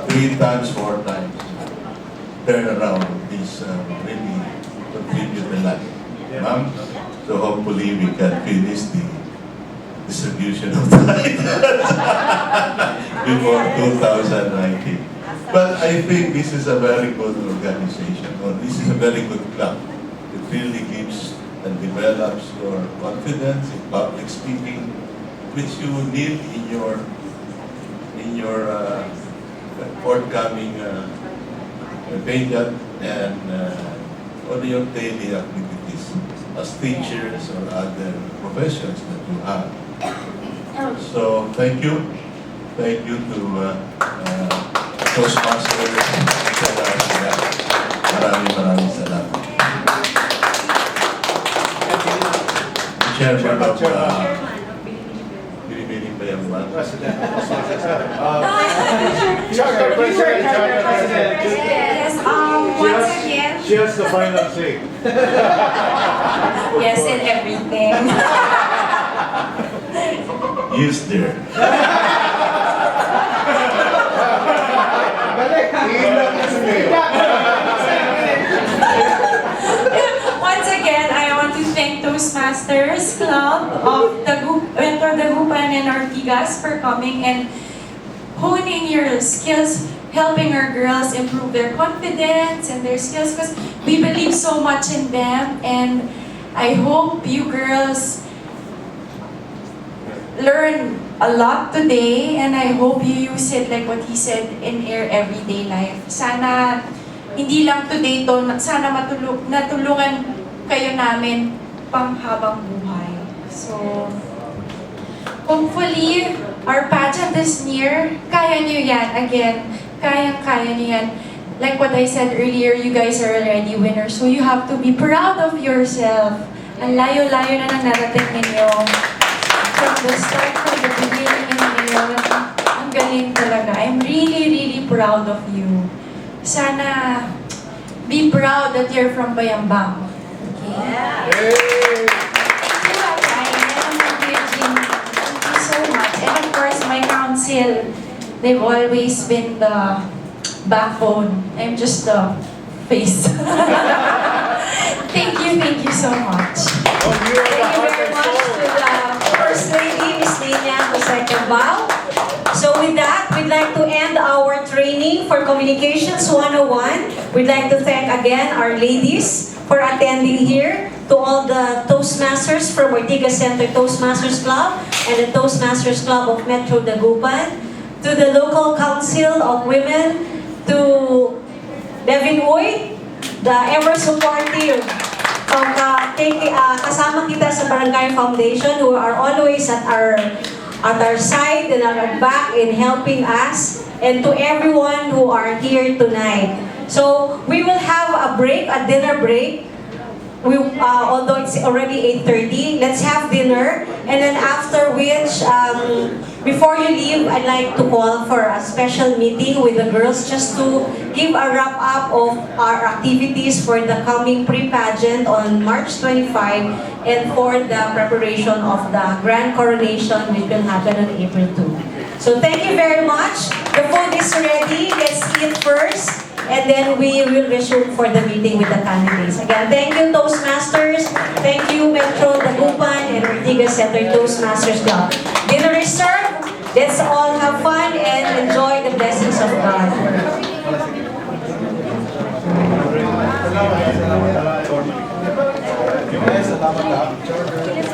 3 times, 4 times turnaround is really contribute a lot. Ma'am, so hopefully we can finish the distribution of titles before 2019. But I think this is a very good organization, or this is a very good club. It really gives and develops your confidence in public speaking, which you need in your forthcoming pageant and on your daily activities as teachers or other professions that you have. So thank you. Thank you to Toastmasters. Maraming salamat. Chairman of Binibining Bayambang. President. Yes, once again. She has the final say. Yes, and everything. Used there. Once again, I want to thank Toastmasters Club of Dagupan and Ortigas for coming and honing your skills, helping our girls improve their confidence and their skills, because we believe so much in them, and I hope you girls learn a lot today, and I hope you use it like what he said in your everyday life. Sana hindi lang today to, sana natulungan kayo namin pang habang buhay. So, hopefully, our pageant is near. Kaya nyo yan. Again, kaya nyo yan. Like what I said earlier, you guys are already winners. So you have to be proud of yourself. Ang layo-layo na narating ninyo. From the start, from the beginning, ang galing talaga. I'm really proud of you. Sana be proud that you're from Bayambang. Okay? Yeah. Thank you so much. And of course, my council, they've always been the backbone. I'm just the face. Thank you so much. Thank you very much to the First Lady, Miss Nina Jose Cabal. So with that, we'd like to end our training for Communications 101. We'd like to thank again our ladies for attending here, to all the Toastmasters from Ortigas Center Toastmasters Club and the Toastmasters Club of Metro Dagupan, to the local council of women, to Devin Uy, the ever supportive kasama kita sa Barangay Foundation, who are always at our side and at our back in helping us, and to everyone who are here tonight. So we will have a break, a dinner break. Although it's already 8:30, let's have dinner, and then after which, before you leave, I'd like to call for a special meeting with the girls just to give a wrap-up of our activities for the coming pre-pageant on March 25 and for the preparation of the grand coronation, which will happen on April 2. So thank you very much. The food is ready. Let's eat first, and then we will resume for the meeting with the candidates. Again, thank you Toastmasters, thank you Metro Dagupan and Ortigas Center Toastmasters Club. Dinner is served. Let's all have fun and enjoy the blessings of God. Salamat.